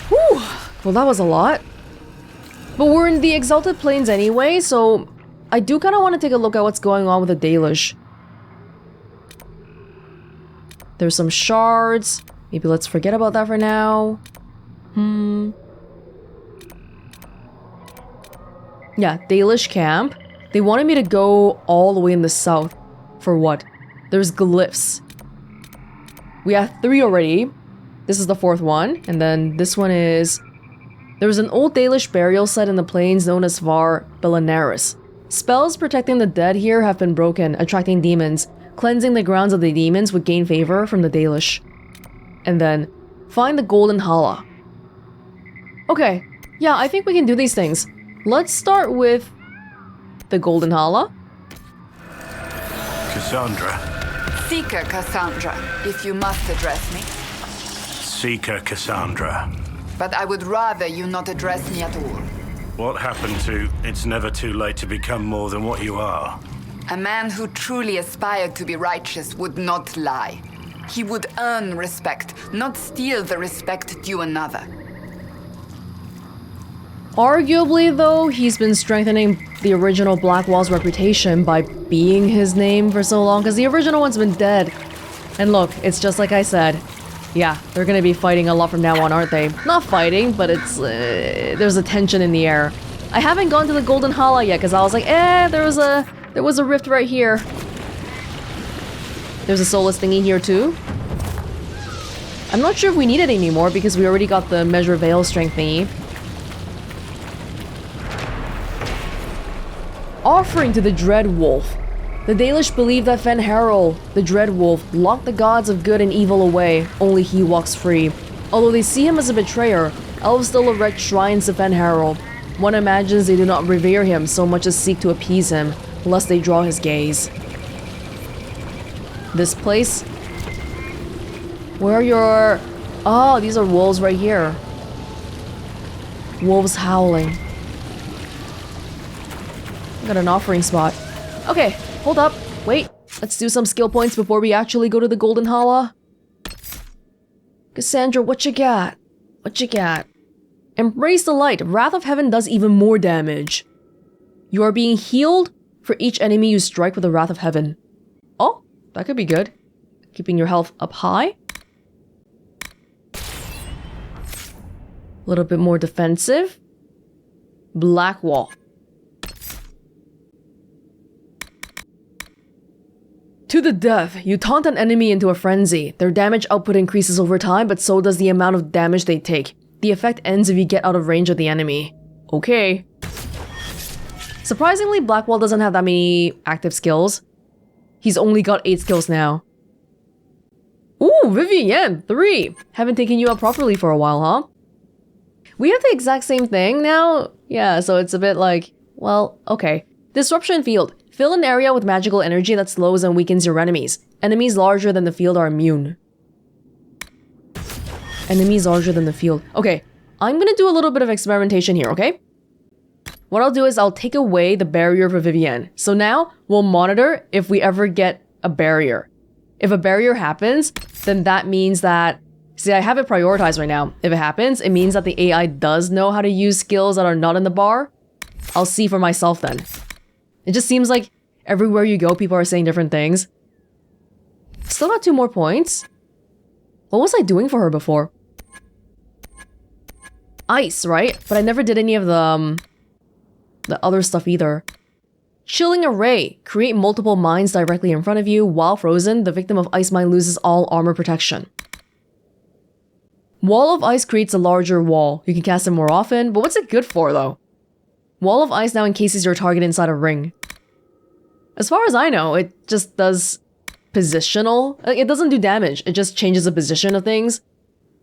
Whew! Well, that was a lot. But we're in the Exalted Plains anyway, so I do kind of want to take a look at what's going on with the Dalish. There's some shards. Maybe let's forget about that for now. Yeah, Dalish camp. They wanted me to go all the way in the south. For what? There's glyphs. We have 3 already. This is the 4th one. And then this one is... There was an old Dalish burial site in the plains known as Var Belenaris. Spells protecting the dead here have been broken, attracting demons. Cleansing the grounds of the demons would gain favor from the Dalish. And then, find the Golden Hala. Okay, yeah, I think we can do these things. Let's start with the Golden Hala. Cassandra. Seeker Cassandra, if you must address me. Seeker Cassandra. But I would rather you not address me at all. What happened to it's never too late to become more than what you are? A man who truly aspired to be righteous would not lie. He would earn respect, not steal the respect due another. Arguably, though, he's been strengthening the original Blackwall's reputation by being his name for so long, because the original one's been dead. And look, it's just like I said. Yeah, they're gonna be fighting a lot from now on, aren't they? Not fighting, but it's... there's a tension in the air. I haven't gone to the Golden Hala yet, because I was like, there was a rift right here. There's a soulless thingy here, too. I'm not sure if we need it anymore, because we already got the Measure Veil strength thingy. Offering to the Dread Wolf. The Dalish believe that Fenharol, the Dread Wolf, locked the gods of good and evil away, only he walks free. Although they see him as a betrayer, elves still erect shrines to Fenharol. One imagines they do not revere him so much as seek to appease him, lest they draw his gaze. This place? Where are your... Oh, these are wolves right here. Wolves howling. Got an offering spot. Okay. Hold up. Wait. Let's do some skill points before we actually go to the Golden Hala. Cassandra, what you got? What you got? Embrace the light. Wrath of Heaven does even more damage. You are being healed for each enemy you strike with the Wrath of Heaven. Oh, that could be good. Keeping your health up high. A little bit more defensive. Blackwall. To the death, you taunt an enemy into a frenzy. Their damage output increases over time, but so does the amount of damage they take. The effect ends if you get out of range of the enemy. Okay. Surprisingly, Blackwall doesn't have that many active skills. He's only got 8 skills now. Ooh, Vivienne, 3! Haven't taken you up properly for a while, huh? We have the exact same thing now? Yeah, so it's a bit like, well, okay. Disruption Field. Fill an area with magical energy that slows and weakens your enemies. Enemies larger than the field are immune. Enemies larger than the field. Okay, I'm gonna do a little bit of experimentation here, okay? What I'll do is I'll take away the barrier for Vivienne. So now we'll monitor if we ever get a barrier. If a barrier happens, then that means that... See, I have it prioritized right now. If it happens, it means that the AI does know how to use skills that are not in the bar. I'll see for myself then. It just seems like everywhere you go, people are saying different things. Still got 2 more points. What was I doing for her before? Ice, right? But I never did any of the other stuff either. Chilling Array. Create multiple mines directly in front of you. While frozen, the victim of ice mine loses all armor protection. Wall of Ice creates a larger wall. You can cast it more often, but what's it good for though? Wall of Ice now encases your target inside a ring. As far as I know, it just does positional. It doesn't do damage, it just changes the position of things.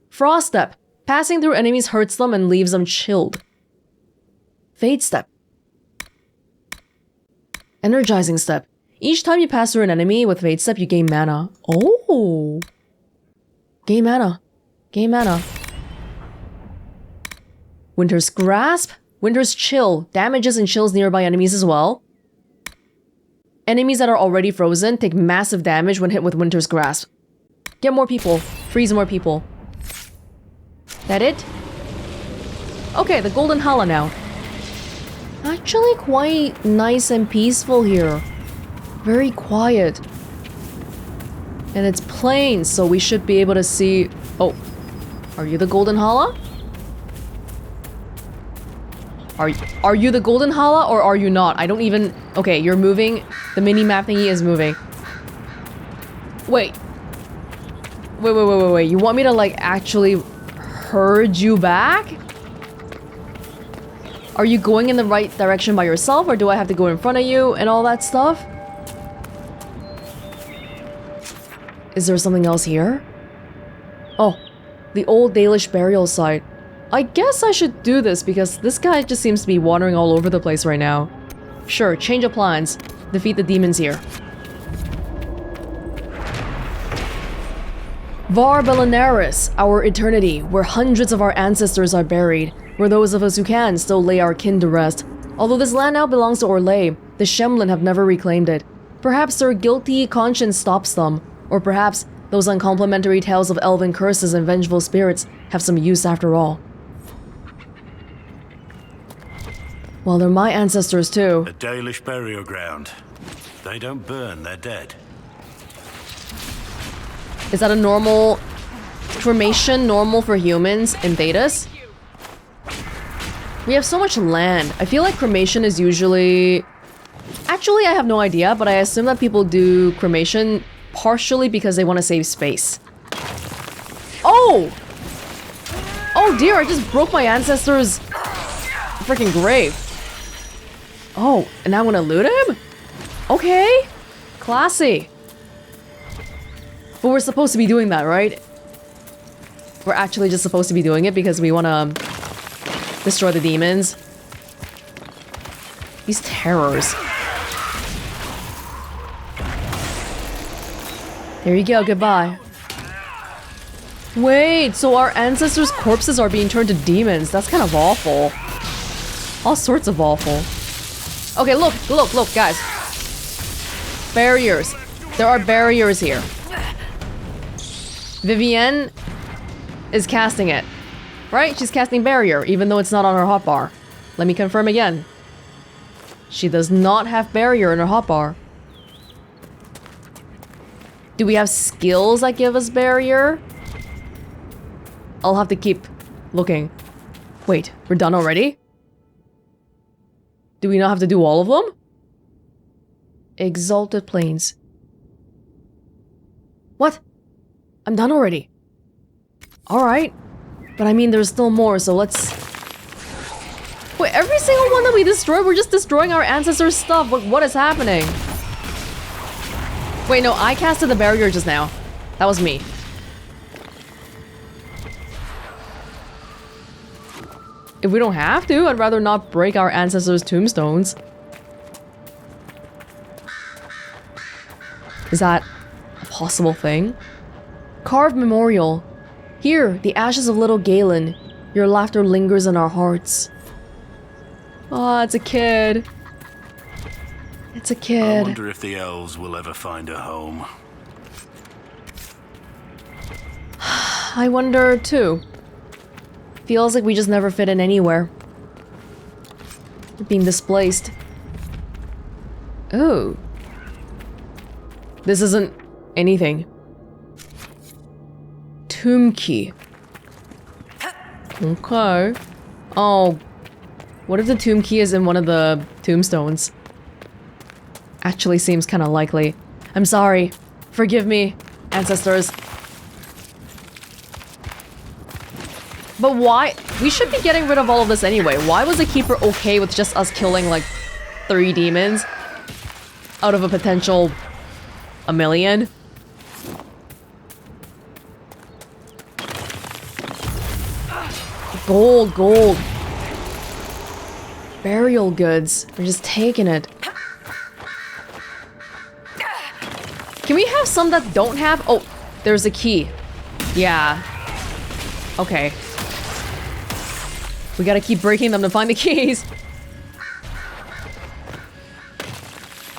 Frost Step. Passing through enemies hurts them and leaves them chilled. Fade Step. Energizing Step. Each time you pass through an enemy with Fade Step, you gain mana. Oh! Gain mana. Gain mana. Winter's Grasp. Winter's Chill. Damages and chills nearby enemies as well. Enemies that are already frozen take massive damage when hit with Winter's Grasp. Get more people. Freeze more people. That it? Okay, the Golden Hala now. Actually quite nice and peaceful here. Very quiet. And it's plain, so we should be able to see... Oh, are you the Golden Hala? Are you the Golden Hala or are you not? I don't even... Okay, you're moving. The mini-map thingy is moving. Wait. Wait. You want me to, like, actually herd you back? Are you going in the right direction by yourself or do I have to go in front of you and all that stuff? Is there something else here? Oh, the old Dalish burial site. I guess I should do this because this guy just seems to be wandering all over the place right now. Sure, change of plans. Defeat the demons here. Var Belenaris, our eternity, where hundreds of our ancestors are buried, where those of us who can still lay our kin to rest. Although this land now belongs to Orlais, the Shemlin have never reclaimed it. Perhaps their guilty conscience stops them, or perhaps those uncomplimentary tales of elven curses and vengeful spirits have some use after all. Well, they're my ancestors too. A Dalish burial ground. They don't burn, they're dead. Is that a normal cremation normal for humans in Thedas? We have so much land. I feel like cremation is usually... Actually, I have no idea, but I assume that people do cremation partially because they want to save space. Oh! Oh dear, I just broke my ancestor's freaking grave. Oh, and I want to loot him? Okay. Classy. But we're supposed to be doing that, right? We're actually just supposed to be doing it because we want to destroy the demons. These terrors. There you go, goodbye. Wait, so our ancestors' corpses are being turned to demons. That's kind of awful. All sorts of awful. Okay, look, guys. Barriers. There are barriers here. Vivienne is casting it. Right? She's casting barrier, even though it's not on her hotbar. Let me confirm again. She does not have barrier in her hotbar. Do we have skills that give us barrier? I'll have to keep looking. Wait, we're done already? Do we not have to do all of them? Exalted Plains. What? I'm done already. Alright. But I mean, there's still more, so let's... Wait, every single one that we destroy, we're just destroying our ancestors' stuff. What is happening? Wait, no, I casted the barrier just now. That was me. If we don't have to, I'd rather not break our ancestors' tombstones. Is that a possible thing? Carved memorial. Here, the ashes of little Galen. Your laughter lingers in our hearts. Oh, it's a kid. It's a I kid. wonder if the elves will ever find a home. I wonder too. Feels like we just never fit in anywhere. We're being displaced. Oh. This isn't anything. Tomb key. Okay. Oh. What if the tomb key is in one of the tombstones? Actually seems kind of likely. I'm sorry. Forgive me, ancestors. But why? We should be getting rid of all of this anyway. Why was the Keeper okay with just us killing like 3 demons out of a potential 1,000,000? Gold, gold. Burial goods. We're just taking it. Can we have some that don't have? Oh, there's a key. Yeah. Okay. We gotta keep breaking them to find the keys.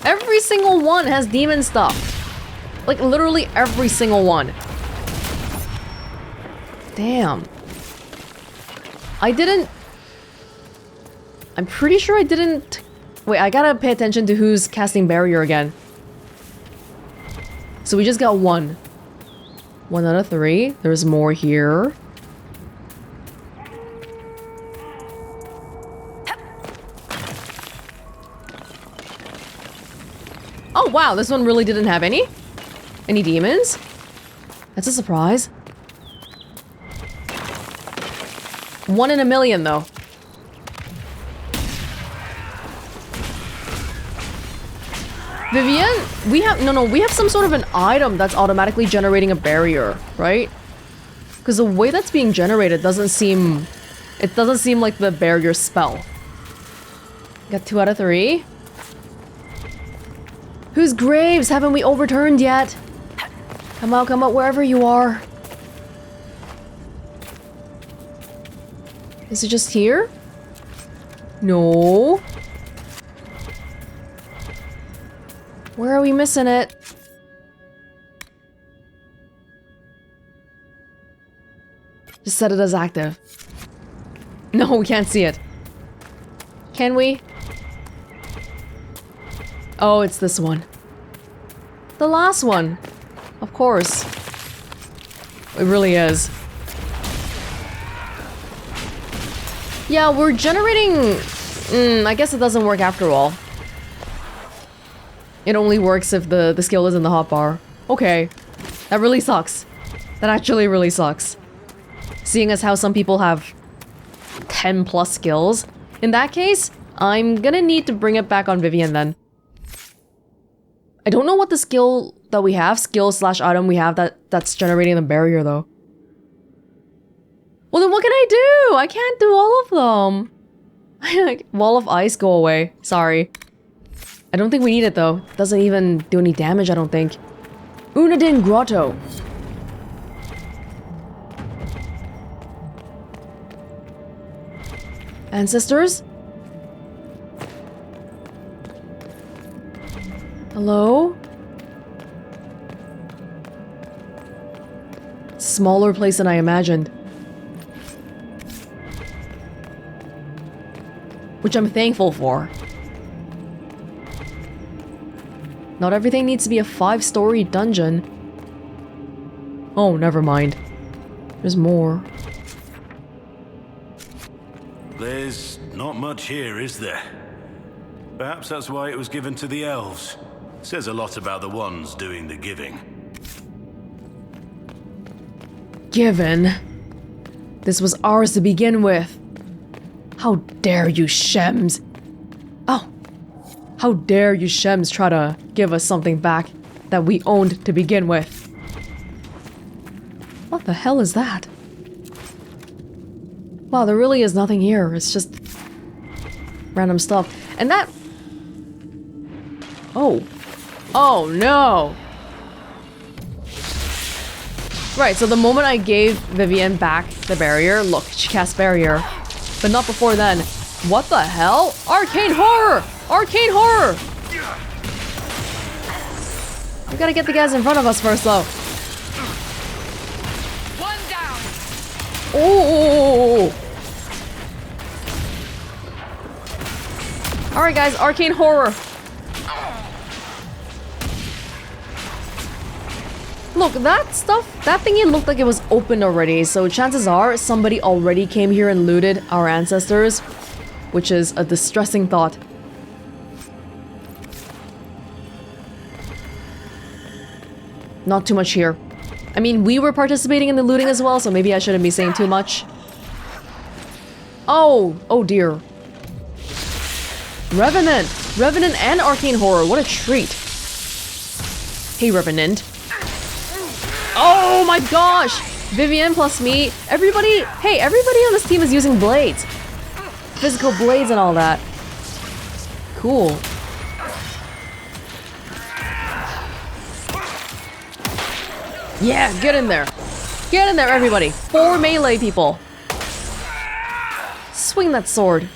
Every single one has demon stuff. Like, literally every single one. Damn. I'm pretty sure I didn't... Wait, I gotta pay attention to who's casting barrier again. So we just got 1. 1 out of 3. There's more here. Oh wow, this one really didn't have any? Any demons? That's a surprise. 1 in 1,000,000 though. Vivian, we have some sort of an item that's automatically generating a barrier, right? Because the way that's being generated doesn't seem like the barrier spell. Got 2 out of 3. Whose graves haven't we overturned yet? Come out, wherever you are. Is it just here? No. Where are we missing it? Just set it as active. No, we can't see it. Can we? Oh, it's this one. The last one. Of course. It really is. Yeah, we're generating... I guess it doesn't work after all. It only works if the skill is in the hotbar. Okay. That really sucks. That actually really sucks. Seeing as how some people have 10 plus skills. In that case, I'm gonna need to bring it back on Vivian then. I don't know what the skill that we have, skill/item we have that's generating the barrier though. Well then what can I do? I can't do all of them. Wall of ice, go away. Sorry. I don't think we need it though. It doesn't even do any damage, I don't think. Unadin Grotto. Ancestors? Hello? Smaller place than I imagined. Which I'm thankful for. Not everything needs to be a 5-story dungeon. Oh, never mind. There's more. There's not much here, is there? Perhaps that's why it was given to the elves. Says a lot about the ones doing the giving. Given? This was ours to begin with. How dare you, Shems? Oh. How dare you, Shems, try to give us something back that we owned to begin with? What the hell is that? Wow, there really is nothing here. It's just random stuff. And that... Oh. Oh, no. Right, so the moment I gave Vivienne back the barrier, look, she cast barrier. But not before then. What the hell? Arcane horror! Arcane horror! We gotta get the guys in front of us first, though. One down. Oh! Alright, guys, arcane horror. Look, that stuff, that thingy looked like it was opened already, so chances are somebody already came here and looted our ancestors, which is a distressing thought. Not too much here. I mean, we were participating in the looting as well, so maybe I shouldn't be saying too much. Oh dear. Revenant! Revenant and arcane horror, what a treat. Hey, Revenant. Oh my gosh! Vivienne plus me. Everybody, hey, everybody on this team is using blades. Physical blades and all that. Cool. Yeah, get in there. Get in there, everybody. 4 melee people. Swing that sword.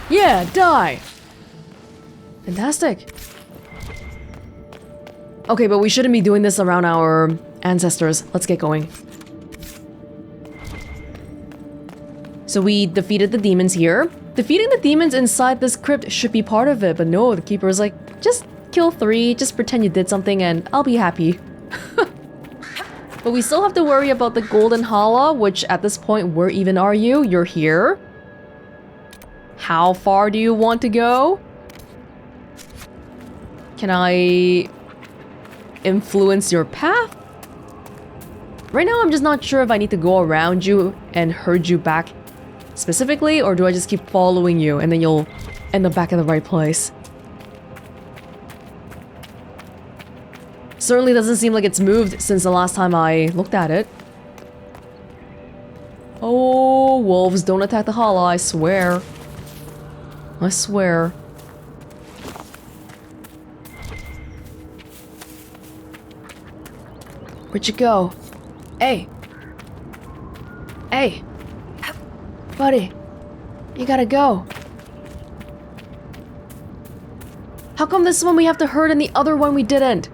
Yeah, die. Fantastic. Okay, but we shouldn't be doing this around our ancestors. Let's get going. So we defeated the demons here. Defeating the demons inside this crypt should be part of it, but no, the keeper is like, just kill 3, just pretend you did something and I'll be happy. But we still have to worry about the Golden Hala, which at this point, where even are you? You're here. How far do you want to go? Can I influence your path? Right now, I'm just not sure if I need to go around you and herd you back specifically, or do I just keep following you and then you'll end up back in the right place? Certainly doesn't seem like it's moved since the last time I looked at it. Oh, wolves, don't attack the Hala, I swear. I swear. Where'd you go? Hey! Hey! Buddy! You gotta go. How come this one we have to herd and the other one we didn't?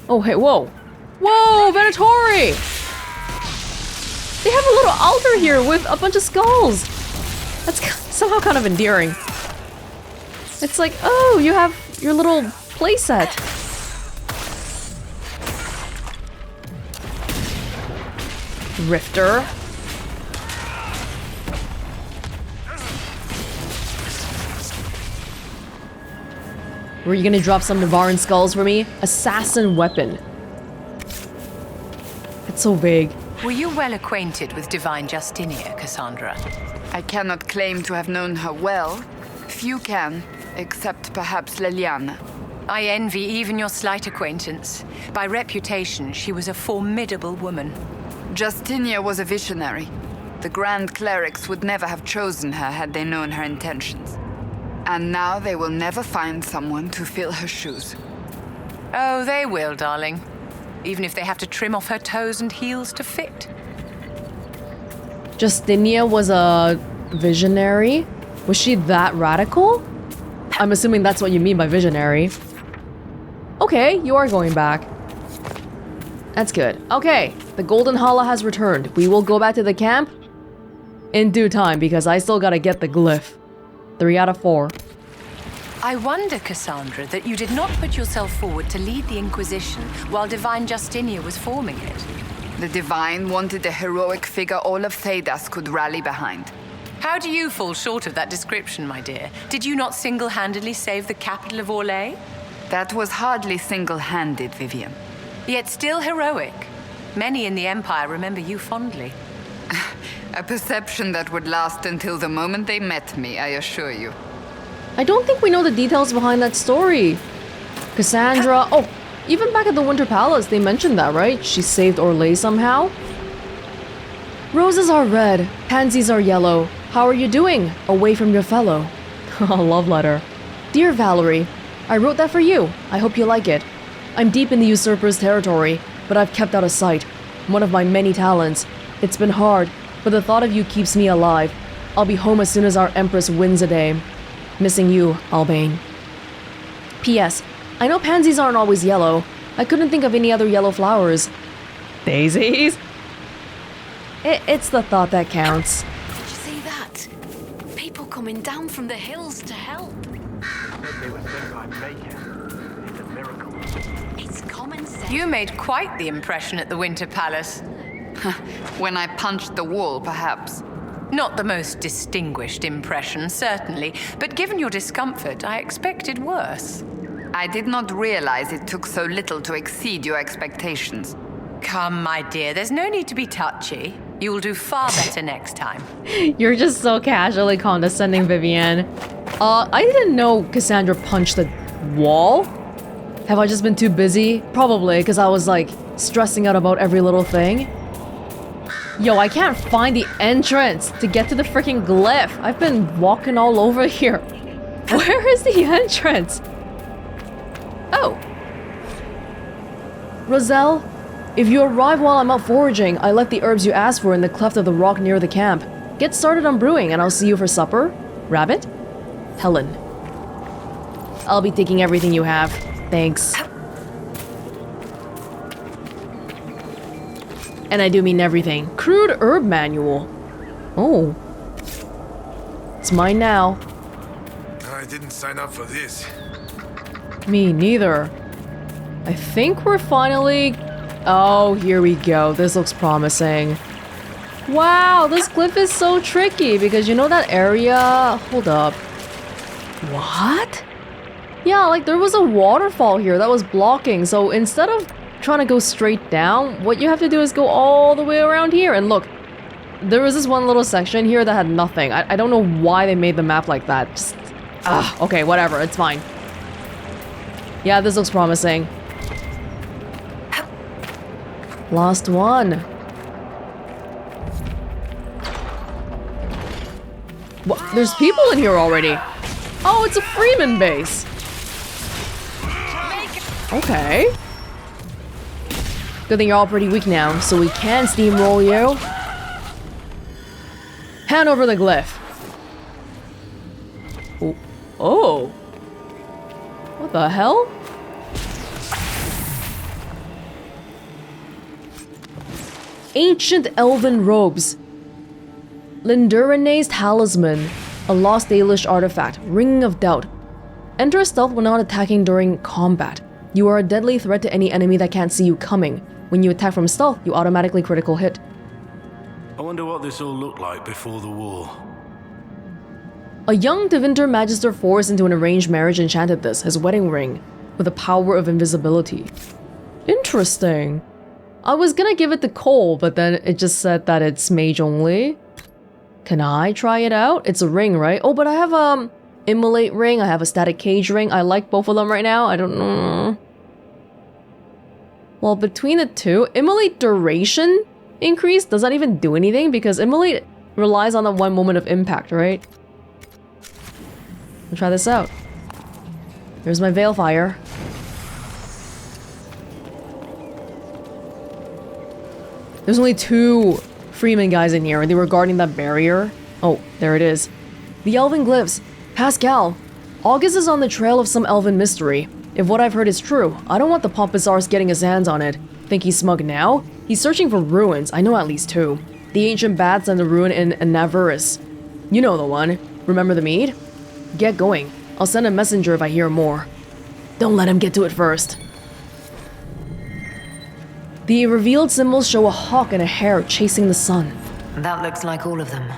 Oh, hey, whoa! Whoa, Venatori! They have a little altar here with a bunch of skulls! That's somehow kind of endearing. It's like, oh, you have your little playset. Rifter. Were you gonna drop some Navaran skulls for me? Assassin weapon. It's so vague. Were you well acquainted with Divine Justinia, Cassandra? I cannot claim to have known her well. Few can, except perhaps Leliana. I envy even your slight acquaintance. By reputation, she was a formidable woman. Justinia was a visionary. The Grand Clerics would never have chosen her had they known her intentions. And now they will never find someone to fill her shoes. Oh, they will, darling. Even if they have to trim off her toes and heels to fit. Justinia was a visionary? Was she that radical? I'm assuming that's what you mean by visionary. Okay, you are going back. That's good. Okay, the Golden Hala has returned. We will go back to the camp in due time because I still gotta get the glyph. 3 out of 4. I wonder, Cassandra, that you did not put yourself forward to lead the Inquisition while Divine Justinia was forming it. The Divine wanted a heroic figure all of Thedas could rally behind. How do you fall short of that description, my dear? Did you not single-handedly save the capital of Orlais? That was hardly single-handed, Vivienne. Yet still heroic. Many in the Empire remember you fondly. A perception that would last until the moment they met me, I assure you. I don't think we know the details behind that story. Cassandra... Oh, even back at the Winter Palace, they mentioned that, right? She saved Orlais somehow? Roses are red, pansies are yellow. How are you doing? Away from your fellow. Love letter. Dear Valerie, I wrote that for you. I hope you like it. I'm deep in the usurper's territory, but I've kept out of sight. One of my many talents. It's been hard, but the thought of you keeps me alive. I'll be home as soon as our Empress wins a day. Missing you, Albane. P.S. I know pansies aren't always yellow. I couldn't think of any other yellow flowers. Daisies? It's the thought that counts. Did you see that? People coming down from the hills to help. They were sent by Baker. It's a miracle. It's common sense. You made quite the impression at the Winter Palace. When I punched the wall, perhaps. Not the most distinguished impression, certainly, but given your discomfort, I expected worse. I did not realize it took so little to exceed your expectations. Come, my dear, there's no need to be touchy. You'll do far better next time. You're just so casually condescending, Vivienne. I didn't know Cassandra punched the wall. Have I just been too busy? Probably, because I was like stressing out about every little thing. Yo, I can't find the entrance to get to the freaking glyph. I've been walking all over here. Where is the entrance? Oh. Roselle, if you arrive while I'm out foraging, I left the herbs you asked for in the cleft of the rock near the camp. Get started on brewing and I'll see you for supper. Rabbit? Helen. I'll be taking everything you have. Thanks. And I do mean everything. Crude herb manual. Oh. It's mine now. I didn't sign up for this. Me neither. I think we're finally... Oh, here we go. This looks promising. Wow, this glyph is so tricky because you know that area... Hold up. What? Yeah, like there was a waterfall here that was blocking, so instead of trying to go straight down, what you have to do is go all the way around here. And look, there was this one little section here that had nothing. I don't know why they made the map like that. Just... okay, whatever, it's fine. Yeah, this looks promising. Last one. What? There's people in here already. Oh, it's a Freeman base. Okay. Good thing you're all pretty weak now, so we can steamroll you. Hand over the glyph. Oh. Oh. What the hell? Ancient elven robes. Lindurane's talisman. A lost Dalish artifact. Ring of Doubt. Enter stealth when not attacking during combat. You are a deadly threat to any enemy that can't see you coming. When you attack from stealth, you automatically critical hit. I wonder what this all looked like before the war. A young Tevinter Magister forced into an arranged marriage enchanted this, his wedding ring, with the power of invisibility. Interesting. I was gonna give it to Cole, but then it just said that it's mage only. Can I try it out? It's a ring, right? Oh, but I have Immolate ring, I have a Static Cage ring. I like both of them right now. I don't know. Well, between the two, Immolate duration increase, does that even do anything? Because Immolate relies on the one moment of impact, right? We'll try this out. Here's my Veilfire. There's only 2 Freeman guys in here, and they were guarding that barrier. Oh, there it is. The Elven Glyphs. Pascal. August is on the trail of some elven mystery. If what I've heard is true, I don't want the pompous arse getting his hands on it. Think he's smug now? He's searching for ruins. I know at least 2. The ancient baths and the ruin in Navarus. You know the one. Remember the mead? Get going. I'll send a messenger if I hear more. Don't let him get to it first. The revealed symbols show a hawk and a hare chasing the sun. That looks like all of them.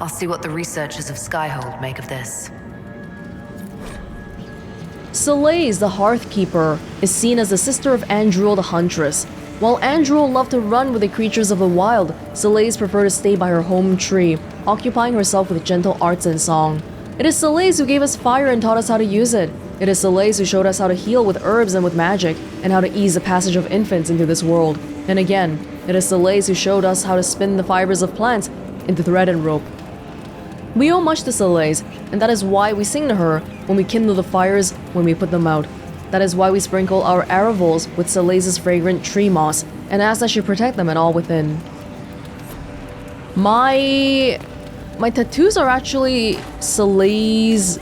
I'll see what the researchers of Skyhold make of this. Soleil, the Hearthkeeper, is seen as the sister of Andruel the Huntress. While Andruel loved to run with the creatures of the wild, Soleil preferred to stay by her home tree, occupying herself with gentle arts and song. It is Soleil who gave us fire and taught us how to use it. It is Soleil who showed us how to heal with herbs and with magic, and how to ease the passage of infants into this world. And again, it is Soleil who showed us how to spin the fibers of plants into thread and rope. We owe much to Soleil, and that is why we sing to her when we kindle the fires, when we put them out. That is why we sprinkle our arivals with Salaz's fragrant tree moss and ask that she protect them and all within. My tattoos are actually Salaz's,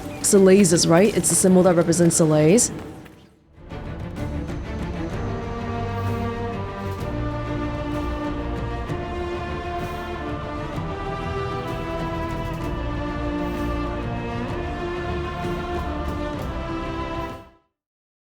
right? It's a symbol that represents Salaz.